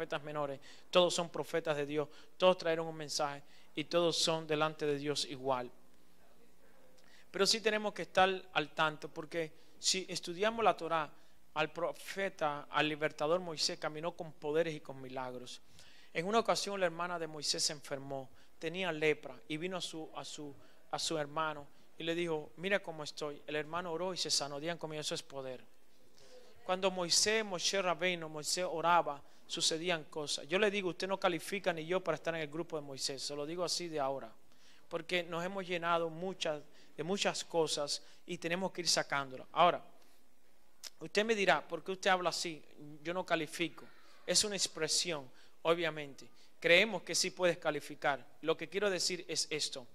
profetas menores, todos son profetas de Dios, todos trajeron un mensaje y todos son delante de Dios igual. Pero sí tenemos que estar al tanto, porque si estudiamos la Torá, al profeta, al libertador Moisés caminó con poderes y con milagros. En una ocasión la hermana de Moisés se enfermó, tenía lepra y vino a su hermano y le dijo, mira cómo estoy. El hermano oró y se sanó. Digan conmigo, eso es poder. Cuando Moisés oraba, sucedían cosas. Yo le digo, usted no califica ni yo para estar en el grupo de Moisés, se lo digo así de ahora, porque nos hemos llenado de muchas cosas y tenemos que ir sacándolas. Ahora, usted me dirá, ¿por qué usted habla así? Yo no califico. Es una expresión, obviamente. Creemos que sí puedes calificar. Lo que quiero decir es esto.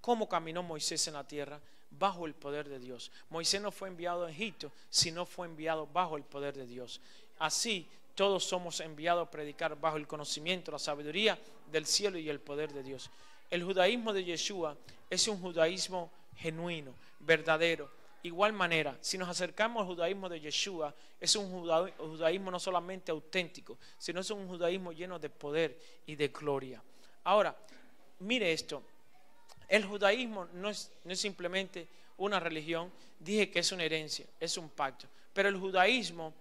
¿Cómo caminó Moisés en la tierra? Bajo el poder de Dios. Moisés no fue enviado a Egipto, sino fue enviado bajo el poder de Dios. Así, todos somos enviados a predicar bajo el conocimiento, la sabiduría del cielo y el poder de Dios. El judaísmo de Yeshua es un judaísmo genuino, verdadero. Igual manera, si nos acercamos al judaísmo de Yeshua, es un judaísmo no solamente auténtico, sino es un judaísmo lleno de poder y de gloria. Ahora, mire esto. El judaísmo no es simplemente una religión, dije que es una herencia, es un pacto. Pero el judaísmo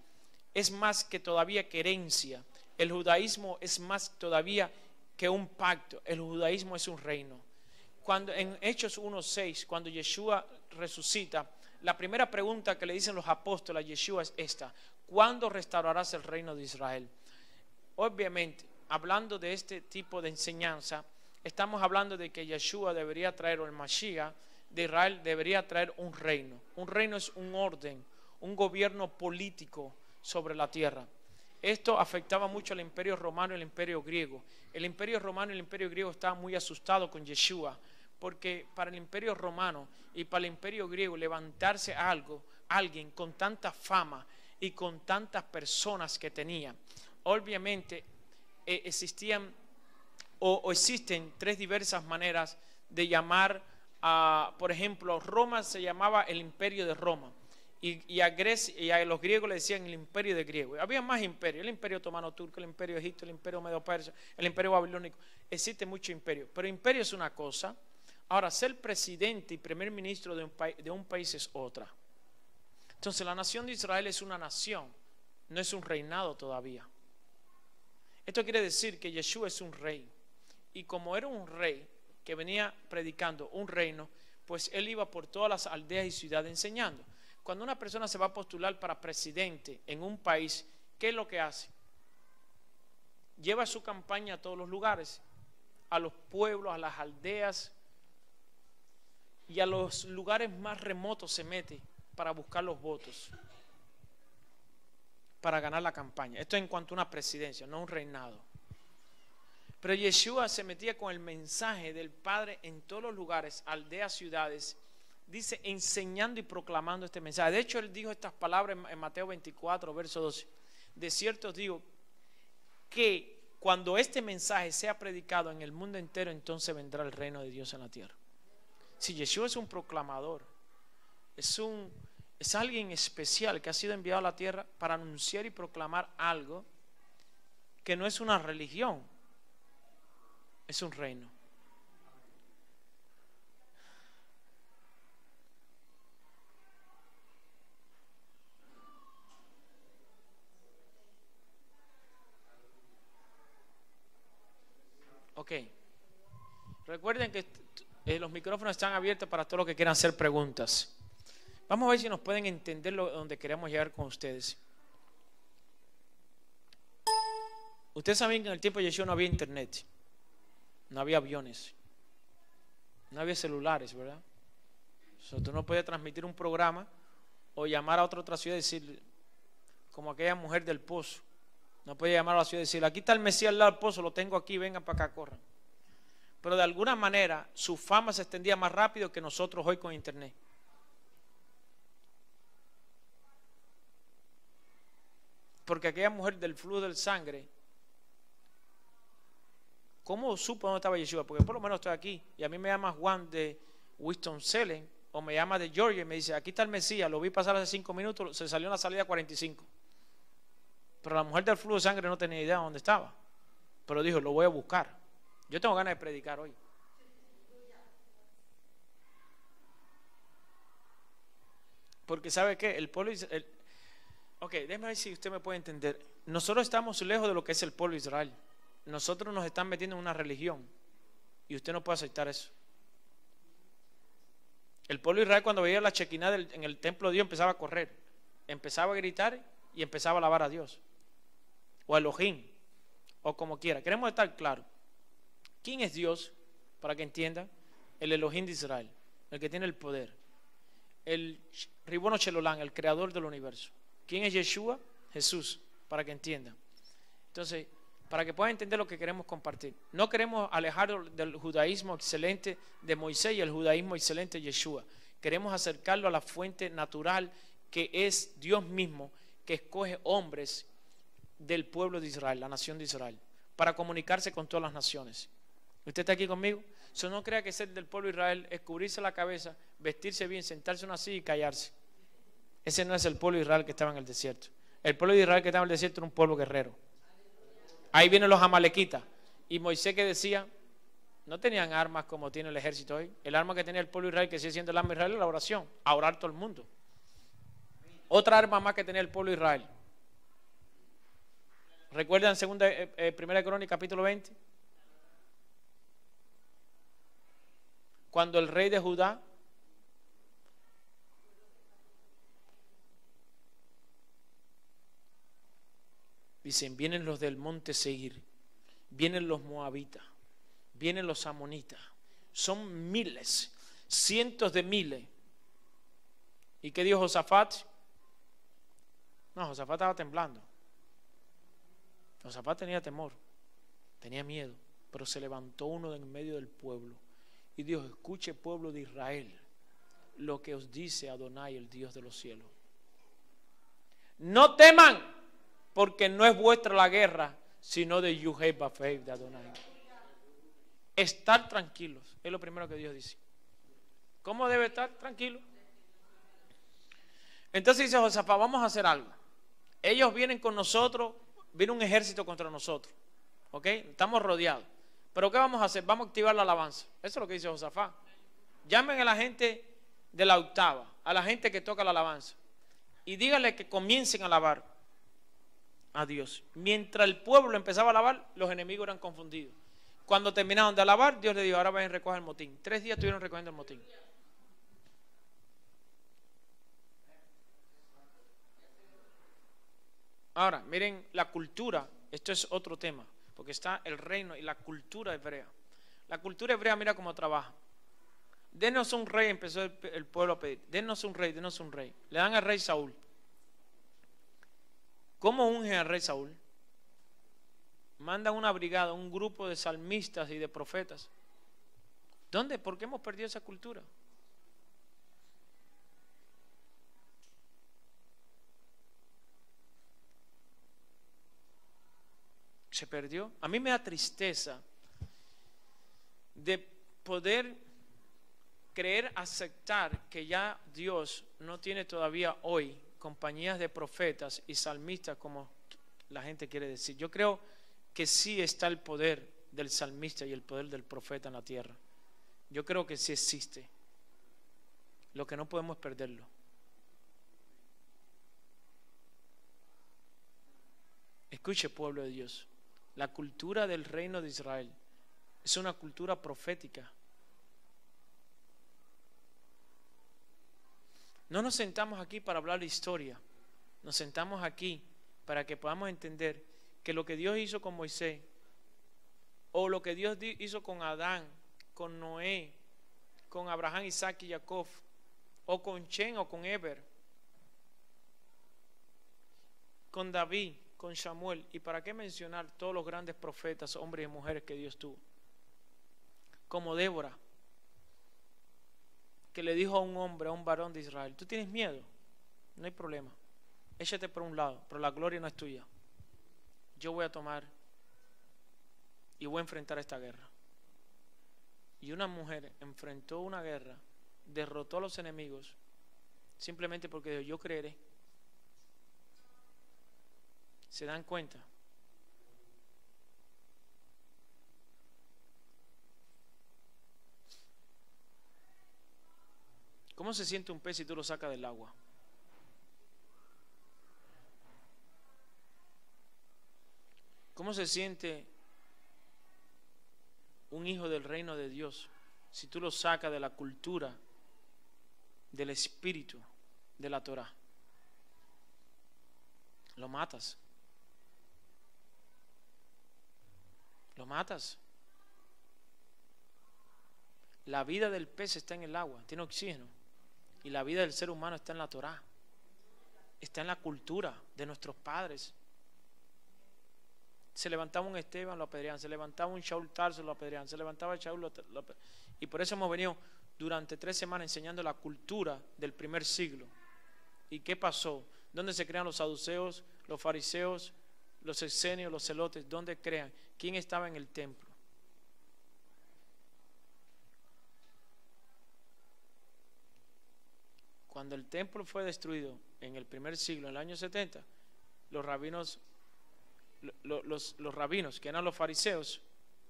es más que todavía que herencia. El judaísmo es más todavía que un pacto. El judaísmo es un reino. Cuando en Hechos 1:6, cuando Yeshua resucita, la primera pregunta que le dicen los apóstoles a Yeshua es esta: ¿cuándo restaurarás el reino de Israel? Obviamente, hablando de este tipo de enseñanza, estamos hablando de que Yeshua debería traer, o el Mashiach de Israel debería traer un reino. Un reino es un orden, un gobierno político sobre la tierra. Esto afectaba mucho al imperio romano y al imperio griego. El imperio romano y el imperio griego estaban muy asustados con Yeshua, porque para el imperio romano y para el imperio griego levantarse alguien con tanta fama y con tantas personas que tenía, obviamente existían o existen tres diversas maneras de llamar a, por ejemplo, Roma se llamaba el imperio de Roma y a Grecia y a los griegos le decían el imperio de griego. Había más imperios: el imperio otomano turco, el imperio egipto, el imperio medo persa, el imperio babilónico. Existe mucho imperio, pero imperio es una cosa. Ahora, ser presidente y primer ministro de un país es otra. Entonces, la nación de Israel es una nación, no es un reinado todavía. Esto quiere decir que Yeshua es un rey. Y como era un rey que venía predicando un reino, pues él iba por todas las aldeas y ciudades enseñando. Cuando una persona se va a postular para presidente en un país, ¿qué es lo que hace? Lleva su campaña a todos los lugares, a los pueblos, a las aldeas y a los lugares más remotos se mete para buscar los votos, para ganar la campaña. Esto en cuanto a una presidencia, no un reinado. Pero Yeshua se metía con el mensaje del Padre en todos los lugares, aldeas, ciudades, dice, enseñando y proclamando este mensaje. De hecho, él dijo estas palabras en Mateo 24, verso 12. De cierto os digo que cuando este mensaje sea predicado en el mundo entero, entonces vendrá el reino de Dios en la tierra. Si Yeshua es un proclamador, es alguien especial que ha sido enviado a la tierra para anunciar y proclamar algo que no es una religión, es un reino. Ok. Recuerden que los micrófonos están abiertos para todos los que quieran hacer preguntas. Vamos a ver si nos pueden entender donde queremos llegar con ustedes. Ustedes saben que en el tiempo de Yeshua no había internet, no había aviones, no había celulares, ¿verdad? O sea, tú no podías transmitir un programa o llamar a otra ciudad y decir, como aquella mujer del pozo. No podía llamar a la ciudad y decir, aquí está el Mesías al lado del pozo, lo tengo aquí, vengan para acá, corran. Pero de alguna manera su fama se extendía más rápido que nosotros hoy con internet. Porque aquella mujer del flujo del sangre, ¿cómo supo dónde estaba Yeshua? Porque por lo menos estoy aquí y a mí me llama Juan de Winston-Salem o me llama de Georgia y me dice, aquí está el Mesías, lo vi pasar hace 5 minutos, se salió en la salida 45. Pero la mujer del flujo de sangre no tenía idea de dónde estaba. Pero dijo, lo voy a buscar. Yo tengo ganas de predicar hoy. Porque ¿sabe qué? El pueblo Israel. Ok, déjeme ver si usted me puede entender. Nosotros estamos lejos de lo que es el pueblo de Israel. Nosotros nos están metiendo en una religión. Y usted no puede aceptar eso. El pueblo de Israel, cuando veía la Shekinah en el templo de Dios, empezaba a correr. Empezaba a gritar y empezaba a alabar a Dios. O a Elohim. O como quiera. Queremos estar claros. ¿Quién es Dios? Para que entiendan. El Elohim de Israel. El que tiene el poder. El Ribono Shelolán, el creador del universo. ¿Quién es Yeshua? Jesús, para que entiendan. Entonces, para que puedan entender lo que queremos compartir. No queremos alejarlo del judaísmo excelente de Moisés y el judaísmo excelente de Yeshua. Queremos acercarlo a la fuente natural que es Dios mismo, que escoge hombres del pueblo de Israel, la nación de Israel, para comunicarse con todas las naciones. ¿Usted está aquí conmigo? So, no crea que ser del pueblo de Israel es cubrirse la cabeza, vestirse bien, sentarse en una silla y callarse. Ese no es el pueblo de Israel que estaba en el desierto. El pueblo de Israel que estaba en el desierto era un pueblo guerrero. Ahí vienen los amalequitas. Y Moisés, que decía, no tenían armas como tiene el ejército hoy. El arma que tenía el pueblo de Israel, que sigue siendo el arma de Israel, es la oración, a orar todo el mundo. Otra arma más que tenía el pueblo de Israel. ¿Recuerdan 1 Crónicas capítulo 20? Cuando el rey de Judá dicen, vienen los del monte Seir, vienen los moabitas, vienen los amonitas, son miles, cientos de miles. ¿Y qué dijo Josafat? No, Josafat estaba temblando. Josafat tenía temor, tenía miedo, pero se levantó uno de en medio del pueblo y dijo, escuche pueblo de Israel, lo que os dice Adonai, el Dios de los cielos. No teman, porque no es vuestra la guerra, sino de Yuhei Bafei, de Adonai. Estar tranquilos, es lo primero que Dios dice. ¿Cómo debe estar tranquilo? Entonces dice Josafat, vamos a hacer algo. Ellos vienen con nosotros, viene un ejército contra nosotros. ¿Ok? Estamos rodeados. Pero ¿qué vamos a hacer? Vamos a activar la alabanza. Eso es lo que dice Josafat. Llamen a la gente de la octava, a la gente que toca la alabanza, y díganle que comiencen a alabar a Dios. Mientras el pueblo empezaba a alabar, los enemigos eran confundidos. Cuando terminaron de alabar, Dios le dijo, ahora vayan a recoger el motín. 3 días estuvieron recogiendo el motín. Ahora, miren la cultura. Esto es otro tema, porque está el reino y la cultura hebrea. La cultura hebrea, mira cómo trabaja. Denos un rey, empezó el pueblo a pedir. Denos un rey, denos un rey. Le dan al rey Saúl. ¿Cómo ungen al rey Saúl? Mandan una brigada, un grupo de salmistas y de profetas. ¿Dónde? ¿Por qué hemos perdido esa cultura? Se perdió. A mí me da tristeza de poder creer, aceptar que ya Dios no tiene todavía hoy compañías de profetas y salmistas como la gente quiere decir. Yo creo que sí está el poder del salmista y el poder del profeta en la tierra. Yo creo que sí existe. Lo que no podemos es perderlo. Escuche, pueblo de Dios. La cultura del reino de Israel es una cultura profética. No nos sentamos aquí para hablar de historia. Nos sentamos aquí para que podamos entender que lo que Dios hizo con Moisés, o lo que Dios hizo con Adán, con Noé, con Abraham, Isaac y Jacob, o con Chen o con Eber, con David, con Samuel, y para qué mencionar todos los grandes profetas, hombres y mujeres que Dios tuvo, como Débora, que le dijo a un hombre, a un varón de Israel, ¿tú tienes miedo? No hay problema, échate por un lado, pero la gloria no es tuya. Yo voy a tomar y voy a enfrentar esta guerra. Y una mujer enfrentó una guerra, derrotó a los enemigos, simplemente porque dijo, yo creeré. ¿Se dan cuenta? ¿Cómo se siente un pez si tú lo sacas del agua? ¿Cómo se siente un hijo del reino de Dios si tú lo sacas de la cultura, del espíritu, de la Torah? Lo matas. Lo matas. La vida del pez está en el agua, tiene oxígeno. Y la vida del ser humano está en la Torah. Está en la cultura de nuestros padres. Se levantaba un Esteban, lo apedreaban. Se levantaba un Shaul Tarso, lo apedreaban. Se levantaba Shaul, lo apedreaban. Y por eso hemos venido durante 3 semanas enseñando la cultura del primer siglo. ¿Y qué pasó? ¿Dónde se crean los saduceos, los fariseos, los esenios, los celotes? ¿Dónde crean? ¿Quién estaba en el templo? Cuando el templo fue destruido en el primer siglo, en el año 70, los rabinos, los rabinos, que eran los fariseos,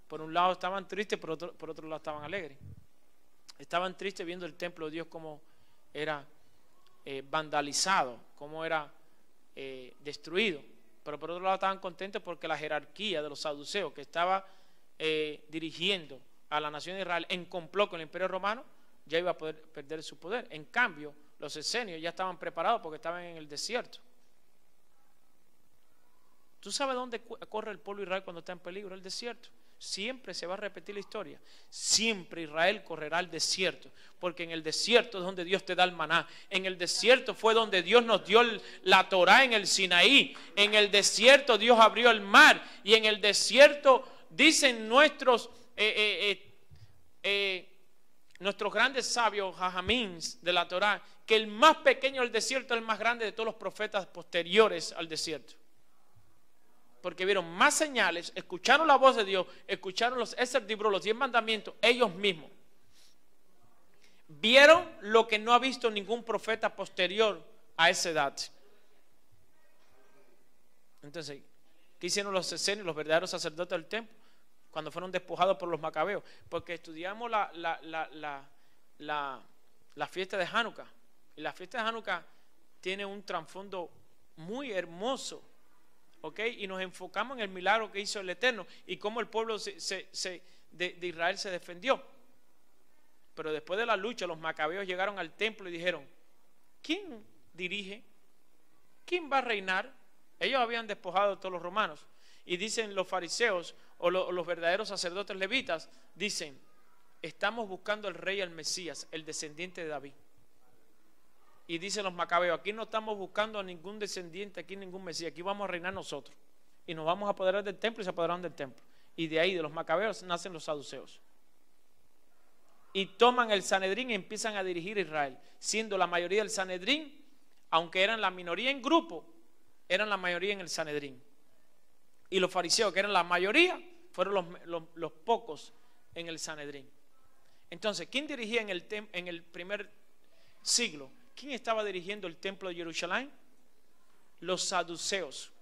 por un lado estaban tristes, por otro lado estaban alegres. Estaban tristes viendo el templo de Dios como era vandalizado, como era destruido. Pero por otro lado estaban contentos porque la jerarquía de los saduceos, que estaba dirigiendo a la nación de Israel en complot con el imperio romano, ya iba a poder perder su poder. En cambio, los esenios ya estaban preparados porque estaban en el desierto. ¿Tú sabes dónde corre el pueblo de Israel cuando está en peligro? El desierto. Siempre se va a repetir la historia. Siempre Israel correrá al desierto, porque en el desierto es donde Dios te da el maná. En el desierto fue donde Dios nos dio la Torá en el Sinaí. En el desierto Dios abrió el mar. Y en el desierto dicen nuestros grandes sabios jajamíns de la Torá que el más pequeño del desierto es el más grande de todos los profetas posteriores al desierto. Porque vieron más señales, escucharon la voz de Dios, escucharon los Eser Dibro, los 10 mandamientos, ellos mismos. Vieron lo que no ha visto ningún profeta posterior a esa edad. Entonces, ¿qué hicieron los esenios, los verdaderos sacerdotes del templo, cuando fueron despojados por los macabeos? Porque estudiamos la fiesta de Hanukkah. Y la fiesta de Hanukkah tiene un trasfondo muy hermoso. ¿Okay? Y nos enfocamos en el milagro que hizo el Eterno y cómo el pueblo de Israel se defendió. Pero después de la lucha, los macabeos llegaron al templo y dijeron: ¿quién dirige? ¿Quién va a reinar? Ellos habían despojado a todos los romanos. Y dicen los fariseos o los verdaderos sacerdotes levitas, dicen: estamos buscando al rey, al Mesías, el descendiente de David. Y dicen los macabeos: aquí no estamos buscando a ningún descendiente, aquí ningún Mesías, aquí vamos a reinar nosotros. Y nos vamos a apoderar del templo, y se apoderaron del templo. Y de ahí, de los macabeos, nacen los saduceos. Y toman el Sanedrín y empiezan a dirigir a Israel, siendo la mayoría del Sanedrín, aunque eran la minoría en grupo, eran la mayoría en el Sanedrín. Y los fariseos, que eran la mayoría, fueron los pocos en el Sanedrín. Entonces, ¿quién dirigía en el primer siglo? ¿Quién estaba dirigiendo el templo de Jerusalén? Los saduceos.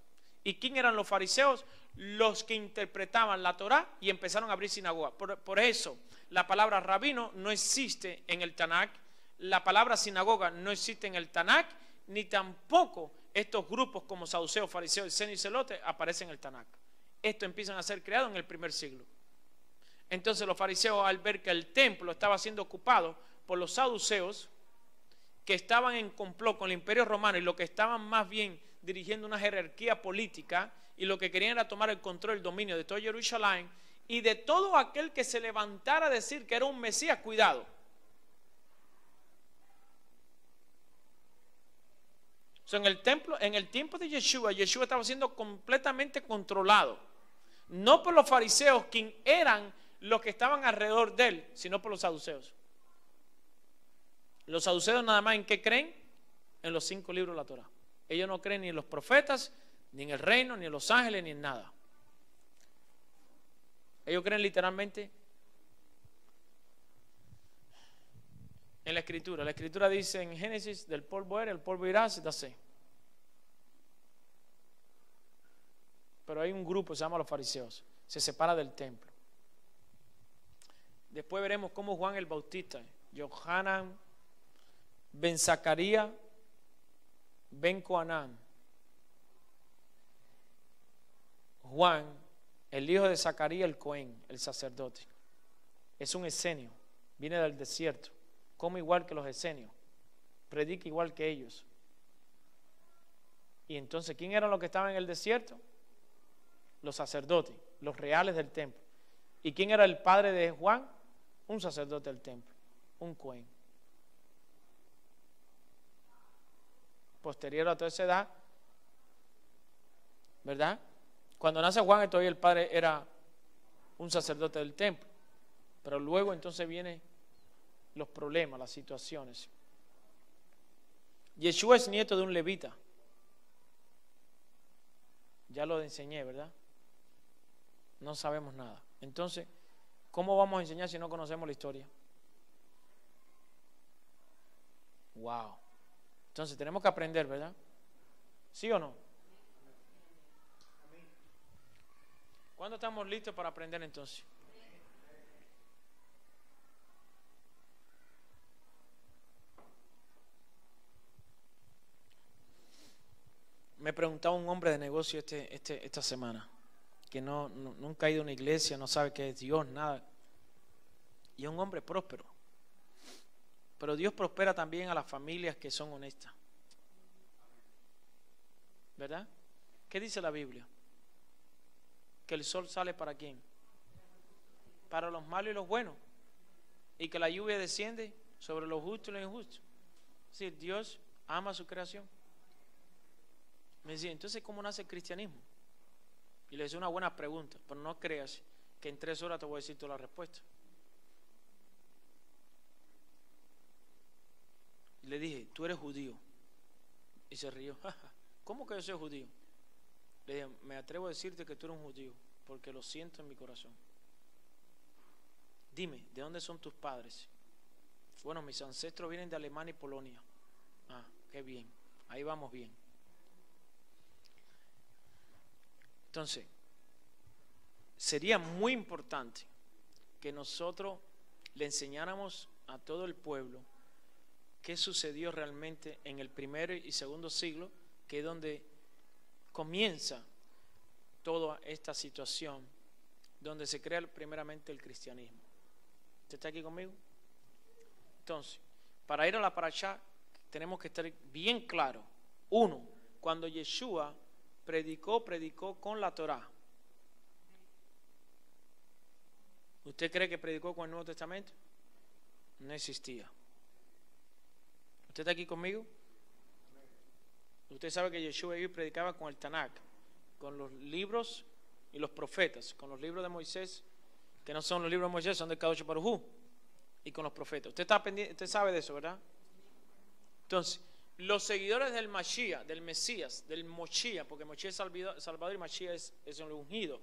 ¿Y quién eran los fariseos? Los que interpretaban la Torá y empezaron a abrir sinagogas. Por eso la palabra rabino no existe en el Tanakh, la palabra sinagoga no existe en el Tanakh, ni tampoco estos grupos como saduceos, fariseos, esenios y celotes aparecen en el Tanakh. Estos empiezan a ser creados en el primer siglo. Entonces los fariseos, al ver que el templo estaba siendo ocupado por los saduceos, que estaban en complot con el imperio romano y lo que estaban más bien dirigiendo una jerarquía política y lo que querían era tomar el control, el dominio de todo Jerusalén y de todo aquel que se levantara a decir que era un Mesías, cuidado. O sea, en el templo, en el tiempo de Yeshua estaba siendo completamente controlado, no por los fariseos, quienes eran los que estaban alrededor de él, sino por los saduceos. Los saduceos nada más en qué creen: en los 5 libros de la Torá. Ellos no creen ni en los profetas, ni en el reino, ni en los ángeles, ni en nada. Ellos creen literalmente en la escritura. La escritura dice en Génesis: del polvo eres, el polvo irás, da sé. pero hay un grupo, se llama los fariseos, se separa del templo. Después veremos cómo Juan el Bautista, Johanan, Ben Zacarías, Ben Coanán, Juan, el hijo de Zacarías el Cohen, el sacerdote, es un esenio, viene del desierto, come igual que los esenios, predica igual que ellos. Y entonces, ¿quién eran los que estaban en el desierto? Los sacerdotes, los reales del templo. ¿Y quién era el padre de Juan? Un sacerdote del templo, un Cohen. Posterior a toda esa edad, ¿verdad? Cuando nace Juan, todavía el padre era un sacerdote del templo. Pero luego entonces vienen los problemas, las situaciones. Yeshua es nieto de un levita. Ya lo enseñé, ¿verdad? No sabemos nada. Entonces, ¿cómo vamos a enseñar si no conocemos la historia? Wow. Entonces tenemos que aprender, ¿verdad? ¿Sí o no? ¿Cuándo estamos listos para aprender entonces? Me preguntaba un hombre de negocio esta semana, que nunca ha ido a una iglesia, no sabe qué es Dios, nada. Y es un hombre próspero. Pero Dios prospera también a las familias que son honestas. ¿Verdad? ¿Qué dice la Biblia? Que el sol sale ¿para quién? Para los malos y los buenos. Y que la lluvia desciende sobre los justos y los injustos. Es decir, Dios ama su creación. Me decía, entonces, ¿cómo nace el cristianismo? Y le hice una buena pregunta, pero no creas que en 3 horas te voy a decir toda la respuesta. Y le dije, tú eres judío. Y se rió. ¿Cómo que yo soy judío? Le dije, me atrevo a decirte que tú eres un judío, porque lo siento en mi corazón. Dime, ¿de dónde son tus padres? Bueno, mis ancestros vienen de Alemania y Polonia. Ah, qué bien, ahí vamos bien. Entonces, sería muy importante que nosotros le enseñáramos a todo el pueblo qué sucedió realmente en el primero y segundo siglo, que es donde comienza toda esta situación, donde se crea primeramente el cristianismo. ¿Usted está aquí conmigo? Entonces, para ir a la parashá, tenemos que estar bien claros. 1, cuando Yeshua predicó con la Torá. ¿Usted cree que predicó con el Nuevo Testamento? No existía. ¿Usted está aquí conmigo? Usted sabe que Yeshua predicaba con el Tanakh, con los libros y los profetas, con los libros de Moisés, que no son los libros de Moisés, son de Kadosh Baruj Hu, y con los profetas. Usted está pendiente, usted sabe de eso, ¿verdad? Entonces, los seguidores del Mashiach, del Mesías, del Moshiach, porque Moshiach es Salvador y Mashiach es el ungido.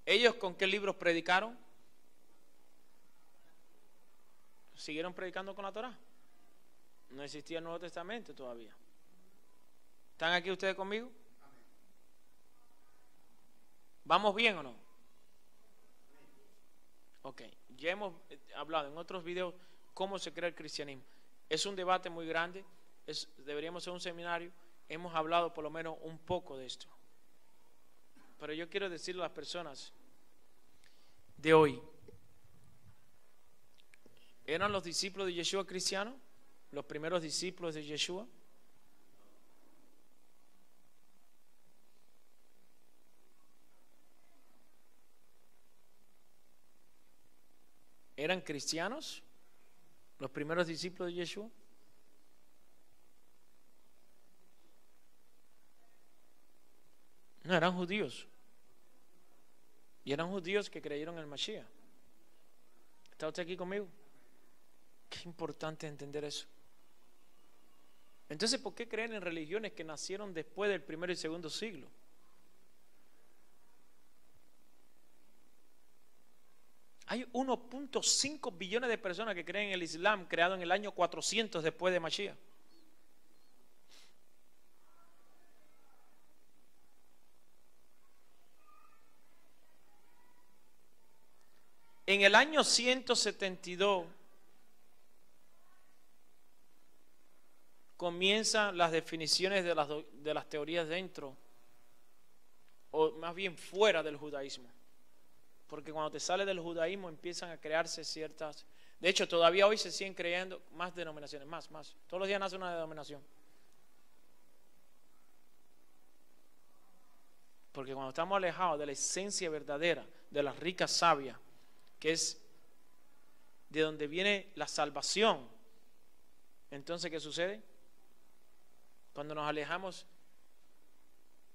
¿Ellos con qué libros predicaron? ¿Siguieron predicando con la Torá? No existía el Nuevo Testamento todavía. ¿Están aquí ustedes conmigo? ¿Vamos bien o no? Ok, ya hemos hablado en otros videos cómo se crea el cristianismo. Es un debate muy grande, deberíamos hacer un seminario. Hemos hablado por lo menos un poco de esto. Pero yo quiero decirle a las personas de hoy, ¿eran los discípulos de Yeshua cristianos? ¿Los primeros discípulos de Yeshua? ¿Eran cristianos los primeros discípulos de Yeshua? No, eran judíos. Y eran judíos que creyeron en el Mashiach. ¿Está usted aquí conmigo? Qué importante entender eso. Entonces, ¿por qué creen en religiones que nacieron después del primero y segundo siglo? Hay 1.5 billones de personas que creen en el Islam, creado en el año 400 después de Mashiach. En el año 172 comienzan las definiciones de las teorías dentro, o más bien fuera del judaísmo. Porque cuando te sales del judaísmo empiezan a crearse ciertas... De hecho, todavía hoy se siguen creando más denominaciones, más. Todos los días nace una denominación. Porque cuando estamos alejados de la esencia verdadera, de la rica savia, que es de donde viene la salvación, entonces, ¿qué sucede? Cuando nos alejamos,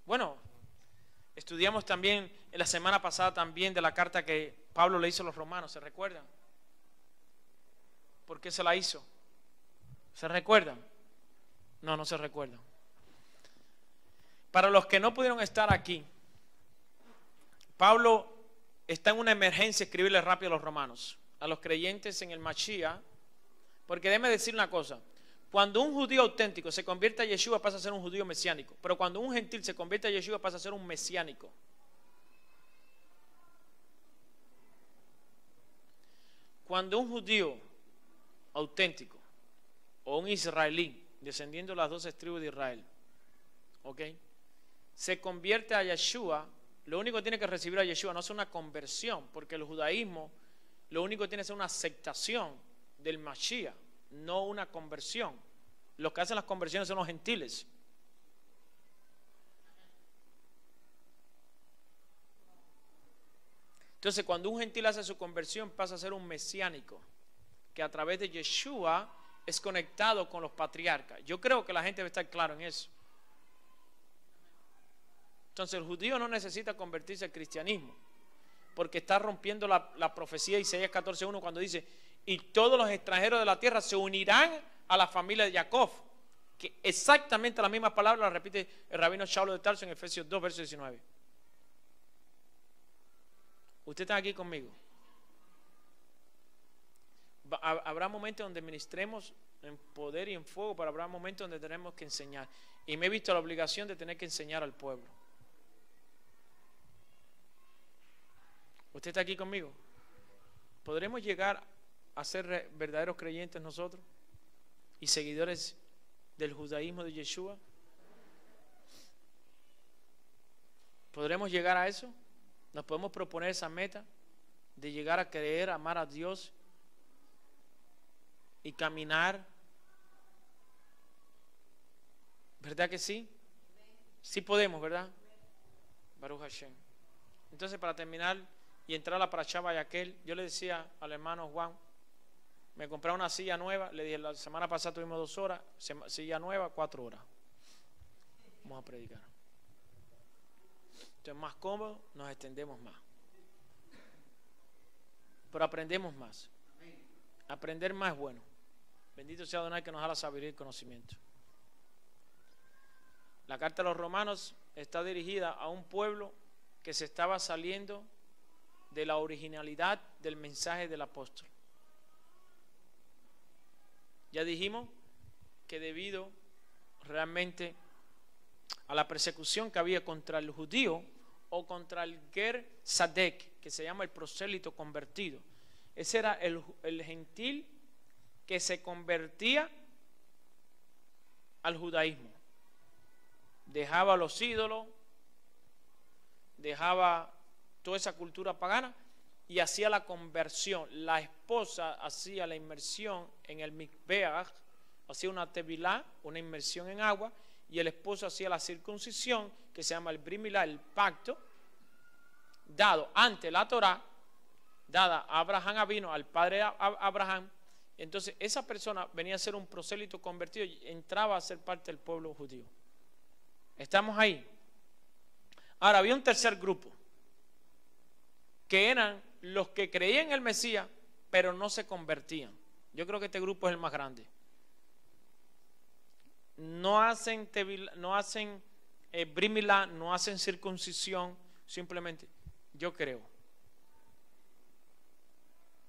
bueno, estudiamos también en la semana pasada también de la carta que Pablo le hizo a los romanos, ¿se recuerdan? ¿Por qué se la hizo? ¿Se recuerdan? No, no se recuerdan. Para los que no pudieron estar aquí, Pablo está en una emergencia escribirle rápido a los romanos, a los creyentes en el Mashiach, porque déjeme decir una cosa, cuando un judío auténtico se convierte a Yeshua pasa a ser un judío mesiánico, pero cuando un gentil se convierte a Yeshua pasa a ser un mesiánico. Cuando un judío auténtico o un israelí, descendiendo de las 12 tribus de Israel, ¿ok?, se convierte a Yeshua, lo único que tiene que recibir a Yeshua no es una conversión, porque el judaísmo lo único que tiene es una aceptación del Mashiach, no una conversión. Los que hacen las conversiones son los gentiles. Entonces, cuando un gentil hace su conversión, pasa a ser un mesiánico, que a través de Yeshua es conectado con los patriarcas. Yo creo que la gente debe estar claro en eso. Entonces, el judío no necesita convertirse al cristianismo, porque está rompiendo la profecía de Isaías 14:1 cuando dice: y todos los extranjeros de la tierra se unirán a la familia de Jacob, que exactamente la misma palabra la repite el rabino Saulo de Tarso en Efesios 2, verso 19. ¿Usted está aquí conmigo? Habrá momentos donde ministremos en poder y en fuego, pero habrá momentos donde tenemos que enseñar. Y me he visto la obligación de tener que enseñar al pueblo. ¿Usted está aquí conmigo? ¿Podremos llegar a ser verdaderos creyentes nosotros y seguidores del judaísmo de Yeshua? ¿Podremos llegar a eso? ¿Nos podemos proponer esa meta de llegar a creer, amar a Dios y caminar? ¿Verdad que sí? Sí podemos, ¿verdad? Baruch Hashem. Entonces, para terminar y entrar a la Parashá Vayakhel, yo le decía al hermano Juan, me compré una silla nueva, le dije, la semana pasada tuvimos 2 horas, silla nueva, 4 horas. Vamos a predicar. Entonces, más cómodo, nos extendemos más. Pero aprendemos más. Aprender más es bueno. Bendito sea Adonai que nos da la sabiduría y el conocimiento. La carta de los romanos está dirigida a un pueblo que se estaba saliendo de la originalidad del mensaje del apóstol. Ya dijimos que debido realmente a la persecución que había contra el judío o contra el Ger Sadek, que se llama el prosélito convertido, ese era el gentil que se convertía al judaísmo, dejaba los ídolos, dejaba toda esa cultura pagana y hacía la conversión. La esposa hacía la inmersión en el mikveach, hacía una tevilá, una inmersión en agua, y el esposo hacía la circuncisión, que se llama el brit milá, el pacto, dado ante la Torá, dada a Abraham Avino, al padre Abraham. Entonces esa persona venía a ser un prosélito convertido y entraba a ser parte del pueblo judío. ¿Estamos ahí? Ahora, había un tercer grupo, que eran los que creían en el Mesías, pero no se convertían. Yo creo que este grupo es el más grande. No hacen brit milá, no hacen circuncisión, simplemente, yo creo.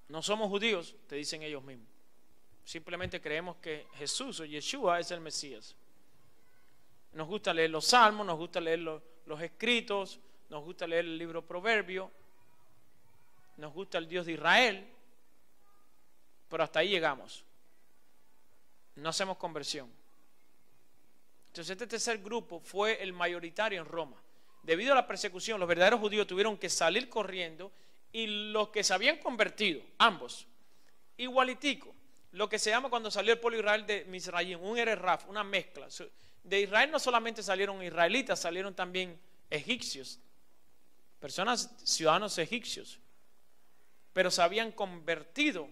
No somos judíos, te dicen ellos mismos. Simplemente creemos que Jesús o Yeshua es el Mesías. Nos gusta leer los salmos, nos gusta leer los escritos, nos gusta leer el libro Proverbio, nos gusta el Dios de Israel, pero hasta ahí llegamos. No hacemos conversión. Entonces este tercer grupo fue el mayoritario en Roma. Debido a la persecución, los verdaderos judíos tuvieron que salir corriendo y los que se habían convertido, ambos, igualitico, lo que se llama cuando salió el pueblo de Israel de Misraim, un Ererraf, una mezcla. De Israel no solamente salieron israelitas, salieron también egipcios, personas, ciudadanos egipcios, pero se habían convertido,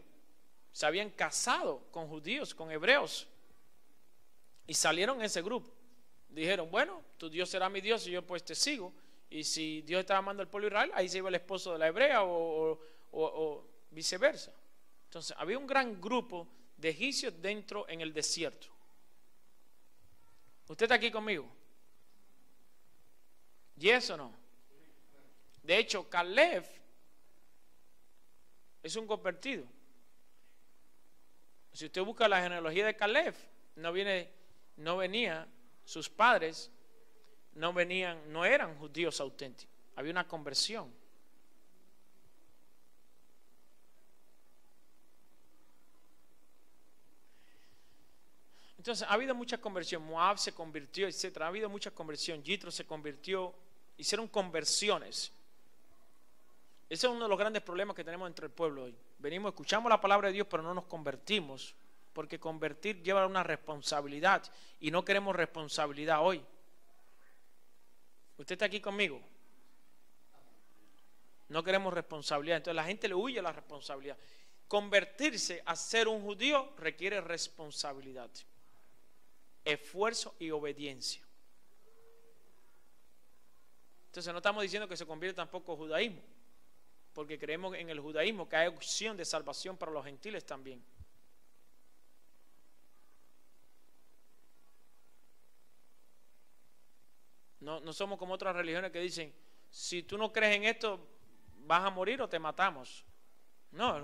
se habían casado con judíos, con hebreos, y salieron en ese grupo. Dijeron, bueno, tu Dios será mi Dios y yo pues te sigo. Y si Dios estaba amando al pueblo de Israel, ahí se iba el esposo de la hebrea o viceversa. Entonces había un gran grupo de egipcios dentro en el desierto. ¿Usted está aquí conmigo? ¿Yes o no? De hecho, Caleb es un convertido. Si usted busca la genealogía de Caleb, no venía, sus padres no eran judíos auténticos. Había una conversión. Entonces ha habido mucha conversión. Moab se convirtió, etcétera. Ha habido mucha conversión. Yitro se convirtió. Hicieron conversiones. Ese es uno de los grandes problemas que tenemos entre el pueblo hoy. Venimos, escuchamos la palabra de Dios, pero no nos convertimos, porque convertir lleva una responsabilidad y no queremos responsabilidad hoy. ¿Usted está aquí conmigo? No queremos responsabilidad. Entonces la gente le huye a la responsabilidad. Convertirse a ser un judío requiere responsabilidad, esfuerzo y obediencia. Entonces no estamos diciendo que se convierta tampoco al judaísmo, porque creemos en el judaísmo que hay opción de salvación para los gentiles también. No somos como otras religiones que dicen, si tú no crees en esto, vas a morir o te matamos. No, el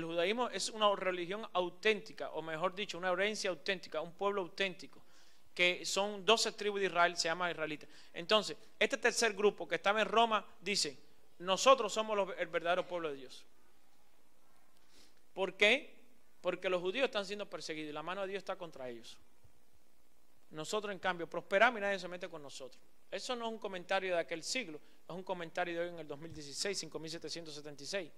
judaísmo es una religión auténtica, o mejor dicho, una herencia auténtica, un pueblo auténtico, que son 12 tribus de Israel, se llama israelitas. Entonces, este tercer grupo que estaba en Roma dice, nosotros somos el verdadero pueblo de Dios. ¿Por qué? Porque los judíos están siendo perseguidos y la mano de Dios está contra ellos. Nosotros, en cambio, prosperamos y nadie se mete con nosotros. Eso no es un comentario de aquel siglo, es un comentario de hoy en el 2016, 5776.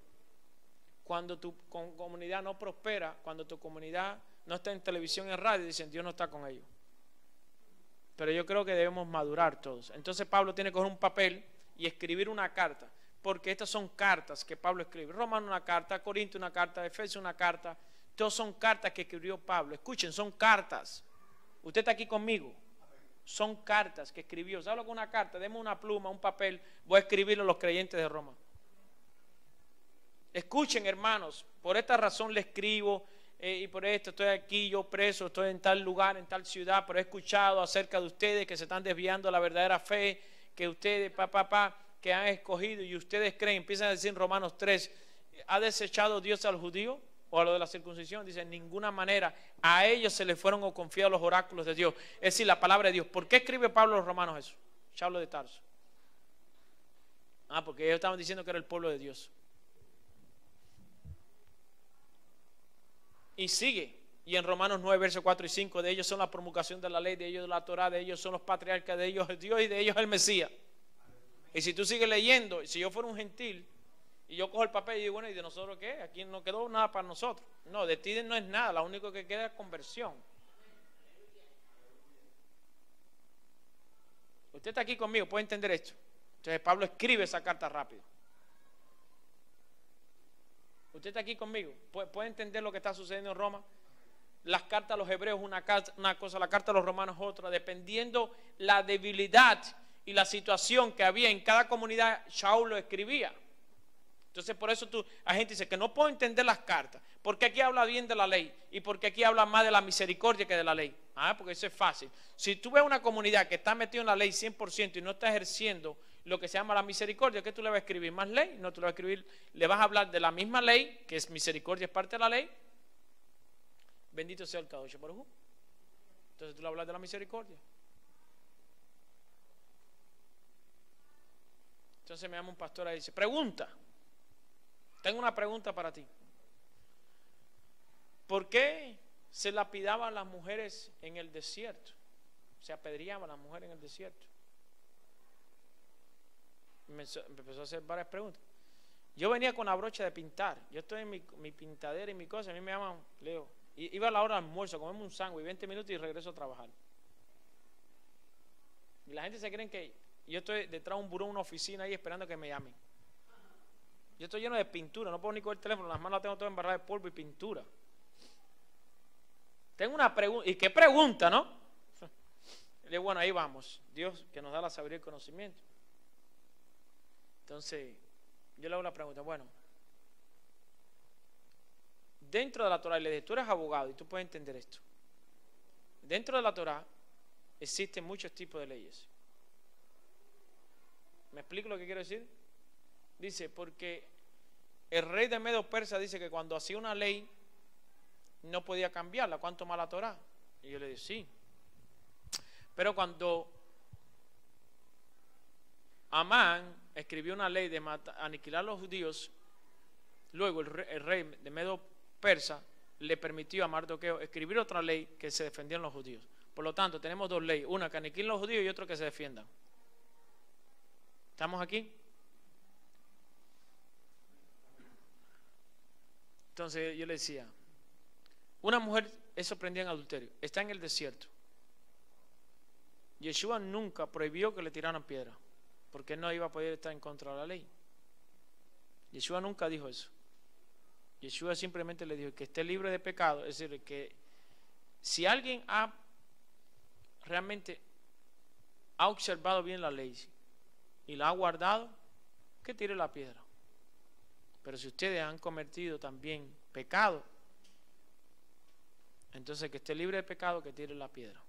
Cuando tu comunidad no prospera, cuando tu comunidad no está en televisión y en radio, dicen Dios no está con ellos. Pero yo creo que debemos madurar todos. Entonces Pablo tiene que coger un papel y escribir una carta, porque estas son cartas que Pablo escribe. Romanos una carta, Corintios una carta, Efesios una carta. Todos son cartas que escribió Pablo. Escuchen, son cartas. Usted está aquí conmigo. Son cartas que escribió. ¿Sabe lo que es una carta? Deme una pluma, un papel. Voy a escribirlo a los creyentes de Roma. Escuchen, hermanos, por esta razón le escribo y por esto estoy aquí, yo preso, estoy en tal lugar, en tal ciudad, pero he escuchado acerca de ustedes que se están desviando de la verdadera fe, que ustedes, que han escogido y ustedes creen, empiezan a decir en Romanos 3, ¿ha desechado Dios al judío o a lo de la circuncisión? Dice, en ninguna manera, a ellos se les fueron confiados los oráculos de Dios, es decir, la palabra de Dios. ¿Por qué escribe Pablo a los romanos eso? Saulo de Tarso. Porque ellos estaban diciendo que era el pueblo de Dios. Y sigue, y en Romanos 9, versos 4 y 5, de ellos son la promulgación de la ley, de ellos la Torá, de ellos son los patriarcas, de ellos es Dios y de ellos el Mesías. Y si tú sigues leyendo, si yo fuera un gentil, y yo cojo el papel y digo, bueno, ¿y de nosotros qué? Aquí no quedó nada para nosotros. No, de ti no es nada, lo único que queda es conversión. Usted está aquí conmigo, puede entender esto. Entonces Pablo escribe esa carta rápido. Usted está aquí conmigo, puede entender lo que está sucediendo en Roma. Las cartas a los hebreos una cosa, la carta a los romanos otra, dependiendo la debilidad y la situación que había en cada comunidad. Saulo escribía. Entonces por eso hay gente que dice que no puedo entender las cartas, porque aquí habla bien de la ley y porque aquí habla más de la misericordia que de la ley. Porque eso es fácil. Si tú ves una comunidad que está metida en la ley 100% y no está ejerciendo lo que se llama la misericordia, ¿qué tú le vas a escribir? ¿Más ley? No, tú le vas a escribir, le vas a hablar de la misma ley, que es misericordia, es parte de la ley. Bendito sea el Kadosh Baruj Hu. Entonces tú le hablas de la misericordia. Entonces me llama un pastor y dice, pregunta, Tengo una pregunta para ti. ¿Por qué se lapidaban las mujeres en el desierto? Se apedreaban las mujeres en el desierto. Me empezó a hacer varias preguntas. Yo venía con la brocha de pintar. Yo estoy en mi pintadera y mi cosa. A mí me llaman Leo. Iba a la hora de almuerzo, comemos un sándwich, 20 minutos y regreso a trabajar. Y la gente se cree que yo estoy detrás de un buró, una oficina ahí esperando que me llamen. Yo estoy lleno de pintura, no puedo ni coger el teléfono, las manos las tengo todas embarradas de polvo y pintura. Tengo una pregunta, ¿y qué pregunta, no? Le digo, bueno, ahí vamos, Dios que nos da la sabiduría y el conocimiento. Entonces, yo le hago la pregunta, bueno, dentro de la Torah, le dije, tú eres abogado y tú puedes entender esto. Dentro de la Torah existen muchos tipos de leyes. ¿Me explico lo que quiero decir? Dice, porque el rey de Medo Persa dice que cuando hacía una ley no podía cambiarla, ¿cuánto más la Torah? Y yo le dije, sí. Pero cuando Amán escribió una ley de aniquilar a los judíos, luego el rey de Medo Persa le permitió a Mardoqueo escribir otra ley que se defendían los judíos. Por lo tanto, tenemos dos leyes, una que aniquilen los judíos y otra que se defiendan. ¿Estamos aquí? Entonces yo le decía, una mujer es sorprendida en adulterio, está en el desierto. Yeshua nunca prohibió que le tiraran piedra, porque él no iba a poder estar en contra de la ley. Yeshua nunca dijo eso. Yeshua simplemente le dijo que esté libre de pecado, es decir, que si alguien realmente ha observado bien la ley y la ha guardado, que tire la piedra. Pero si ustedes han cometido también pecado, entonces que esté libre de pecado, que tire la piedra.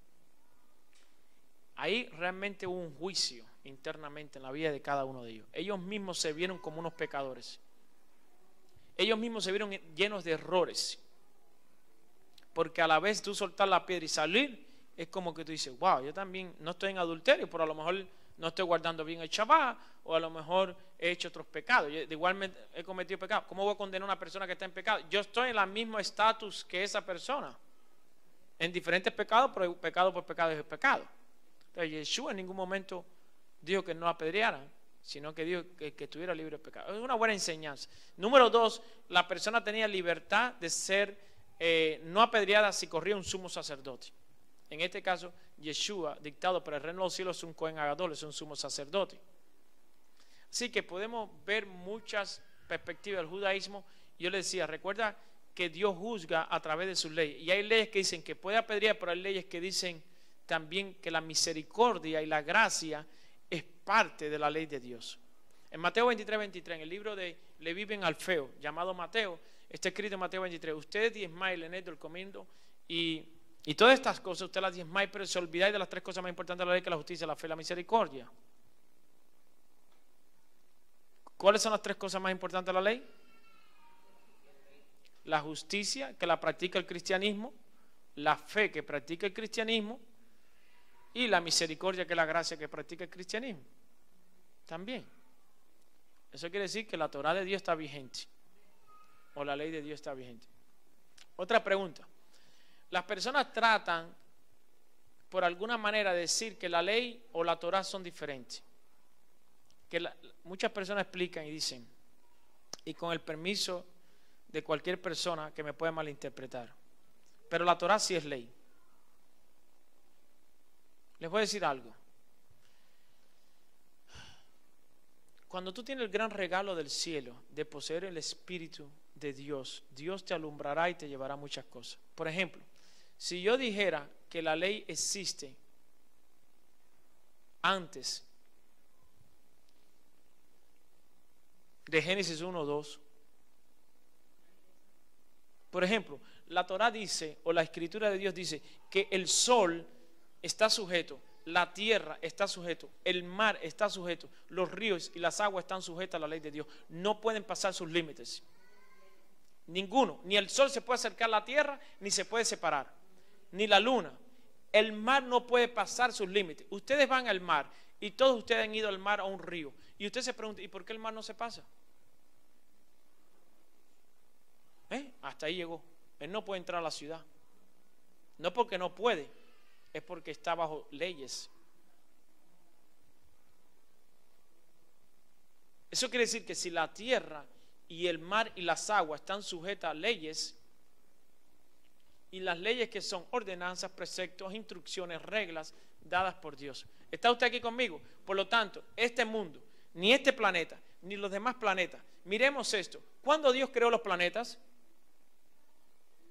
Ahí realmente hubo un juicio internamente en la vida de cada uno de ellos. Ellos mismos se vieron como unos pecadores. Ellos mismos se vieron llenos de errores. Porque a la vez tú soltar la piedra y salir, es como que tú dices, wow, yo también no estoy en adulterio, pero a lo mejor no estoy guardando bien el Shabbat, o a lo mejor he hecho otros pecados. Yo igualmente he cometido pecado. ¿Cómo voy a condenar a una persona que está en pecado? Yo estoy en el mismo estatus que esa persona. En diferentes pecados, pero pecado por pecado es pecado. Entonces Yeshua en ningún momento dijo que no apedrearan, sino que dijo que estuviera libre de pecado. Es una buena enseñanza. Número 2, la persona tenía libertad de ser no apedreada si corría un sumo sacerdote. En este caso, Yeshua, dictado por el reino de los cielos, es un Cohen Agadol, es un sumo sacerdote. Así que podemos ver muchas perspectivas del judaísmo. Yo le decía, recuerda que Dios juzga a través de sus leyes. Y hay leyes que dicen que puede apedrear, pero hay leyes que dicen también que la misericordia y la gracia es parte de la ley de Dios. En Mateo 23:23, en el libro de Leví ben Alfeo, llamado Mateo, está escrito en Mateo 23, ustedes diezmáis el del comiendo y todas estas cosas, ustedes las diezmáis, pero se olvidáis de las tres cosas más importantes de la ley, que es la justicia, la fe y la misericordia. ¿Cuáles son las tres cosas más importantes de la ley? La justicia, que la practica el cristianismo, la fe, que practica el cristianismo, y la misericordia, que es la gracia que practica el cristianismo. También. Eso quiere decir que la Torah de Dios está vigente, o la ley de Dios está vigente. Otra pregunta. Las personas tratan, por alguna manera, de decir que la ley o la Torah son diferentes. Muchas personas explican y dicen, y con el permiso de cualquier persona que me pueda malinterpretar, pero la Torah sí es ley. Les voy a decir algo. Cuando tú tienes el gran regalo del cielo de poseer el Espíritu de Dios, Dios te alumbrará y te llevará muchas cosas. Por ejemplo, si yo dijera que la ley existe antes de Génesis 1:2, por ejemplo, la Torah dice, o la Escritura de Dios dice, que el sol está sujeto, la tierra está sujeto, el mar está sujeto, los ríos y las aguas están sujetas a la ley de Dios. No pueden pasar sus límites. Ninguno, ni el sol se puede acercar a la tierra, ni se puede separar, ni la luna. El mar no puede pasar sus límites. Ustedes van al mar y todos ustedes han ido al mar, a un río, y usted se pregunta, ¿y por qué el mar no se pasa? Hasta ahí llegó. Él no puede entrar a la ciudad. No porque no puede, es porque está bajo leyes. Eso quiere decir que si la tierra y el mar y las aguas están sujetas a leyes, y las leyes que son ordenanzas, preceptos, instrucciones, reglas dadas por Dios. ¿Está usted aquí conmigo? Por lo tanto, este mundo, ni este planeta, ni los demás planetas. Miremos esto. ¿Cuándo Dios creó los planetas?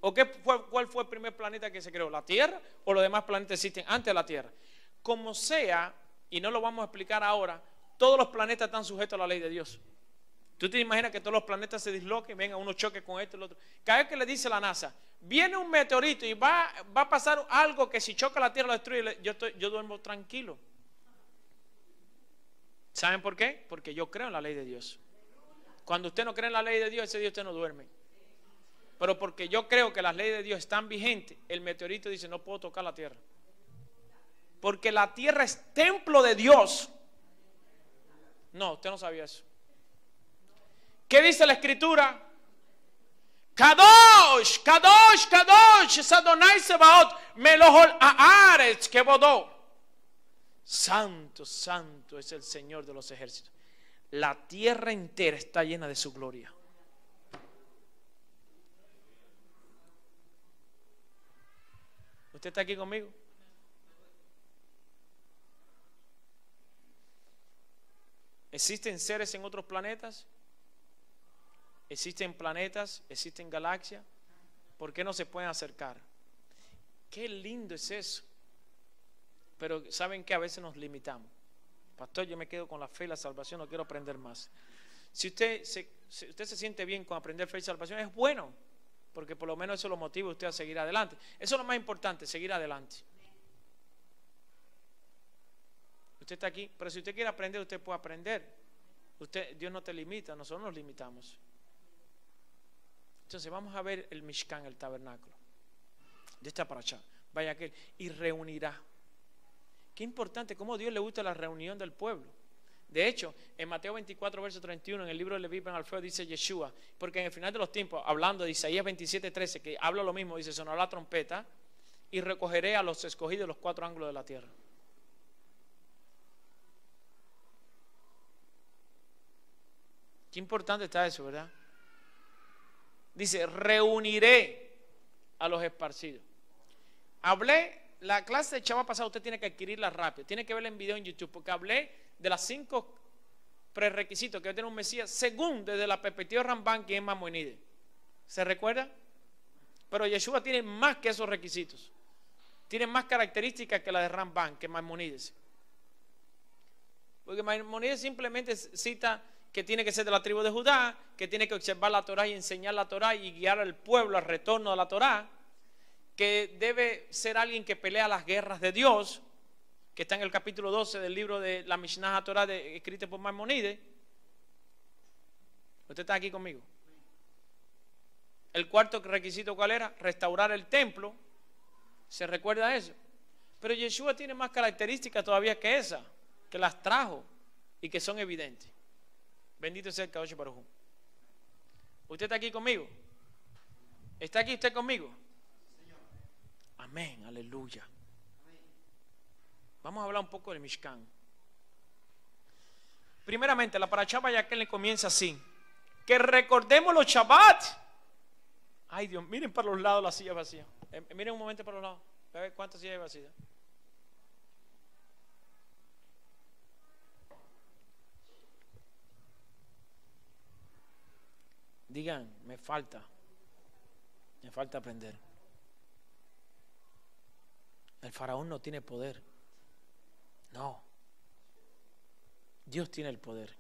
¿O cuál fue el primer planeta que se creó? ¿La Tierra o los demás planetas existen antes de la Tierra? Como sea, y no lo vamos a explicar ahora, todos los planetas están sujetos a la ley de Dios. ¿Tú te imaginas que todos los planetas se disloquen, venga uno choque con esto y el otro? Cada vez que le dice la NASA, viene un meteorito y va a pasar algo que si choca la Tierra lo destruye, yo duermo tranquilo. ¿Saben por qué? Porque yo creo en la ley de Dios. Cuando usted no cree en la ley de Dios, ese día usted no duerme. Pero porque yo creo que las leyes de Dios están vigentes, el meteorito dice, no puedo tocar la Tierra. Porque la Tierra es templo de Dios. No, usted no sabía eso. ¿Qué dice la Escritura? Kadosh, Kadosh, Kadosh, es Adonai Sebaot, Melohol Haaretz Kebodó. Santo, santo es el Señor de los ejércitos. La tierra entera está llena de su gloria. ¿Usted está aquí conmigo? ¿Existen seres en otros planetas? ¿Existen planetas? ¿Existen galaxias? ¿Por qué no se pueden acercar? Qué lindo es eso. Pero saben que a veces nos limitamos. Pastor, yo me quedo con la fe y la salvación, no quiero aprender más. Si usted se siente bien con aprender fe y salvación, es bueno, porque por lo menos eso lo motiva a usted a seguir adelante. Eso es lo más importante, seguir adelante. Usted está aquí, pero si usted quiere aprender, usted puede aprender. Dios no te limita, nosotros nos limitamos. Entonces vamos a ver el Mishkan, el tabernáculo. De esta para allá, vaya aquel y reunirá. Qué importante, cómo Dios le gusta la reunión del pueblo. De hecho, en Mateo 24, verso 31, en el libro de Leví Ben Alfeo dice Yeshua, porque en el final de los tiempos, hablando de Isaías 27, 13, que habla lo mismo, dice, sonará la trompeta y recogeré a los escogidos de los cuatro ángulos de la tierra. Qué importante está eso, ¿verdad? Dice, reuniré a los esparcidos. La clase de Chava pasada usted tiene que adquirirla rápido, tiene que verla en video en YouTube, porque hablé de las 5 prerequisitos que debe tener un Mesías, según desde la perspectiva de Rambam, que es Maimónides. ¿Se recuerda? Pero Yeshua tiene más que esos requisitos, tiene más características que la de Rambam, que Maimónides. Porque Maimónides simplemente cita que tiene que ser de la tribu de Judá, que tiene que observar la Torá y enseñar la Torá y guiar al pueblo al retorno de la Torá, que debe ser alguien que pelea las guerras de Dios, que está en el capítulo 12 del libro de la Mishnah Torah escrito por Maimónides. ¿Usted está aquí conmigo? El cuarto requisito, ¿cuál era? Restaurar el templo. ¿Se recuerda eso? Pero Yeshua tiene más características todavía que esa, que las trajo y que son evidentes. Bendito sea el Kadosh Baruj Hu. ¿Usted está aquí conmigo? ¿Está aquí usted conmigo? Amén, aleluya. Vamos a hablar un poco del Mishkan. Primeramente, la parashá Vayakhel le comienza así: que recordemos los Shabbat. Ay Dios, miren para los lados la silla vacía. Miren un momento para los lados. A ver cuántas sillas hay vacías. Digan, me falta aprender. El faraón no tiene poder. No. Dios tiene el poder.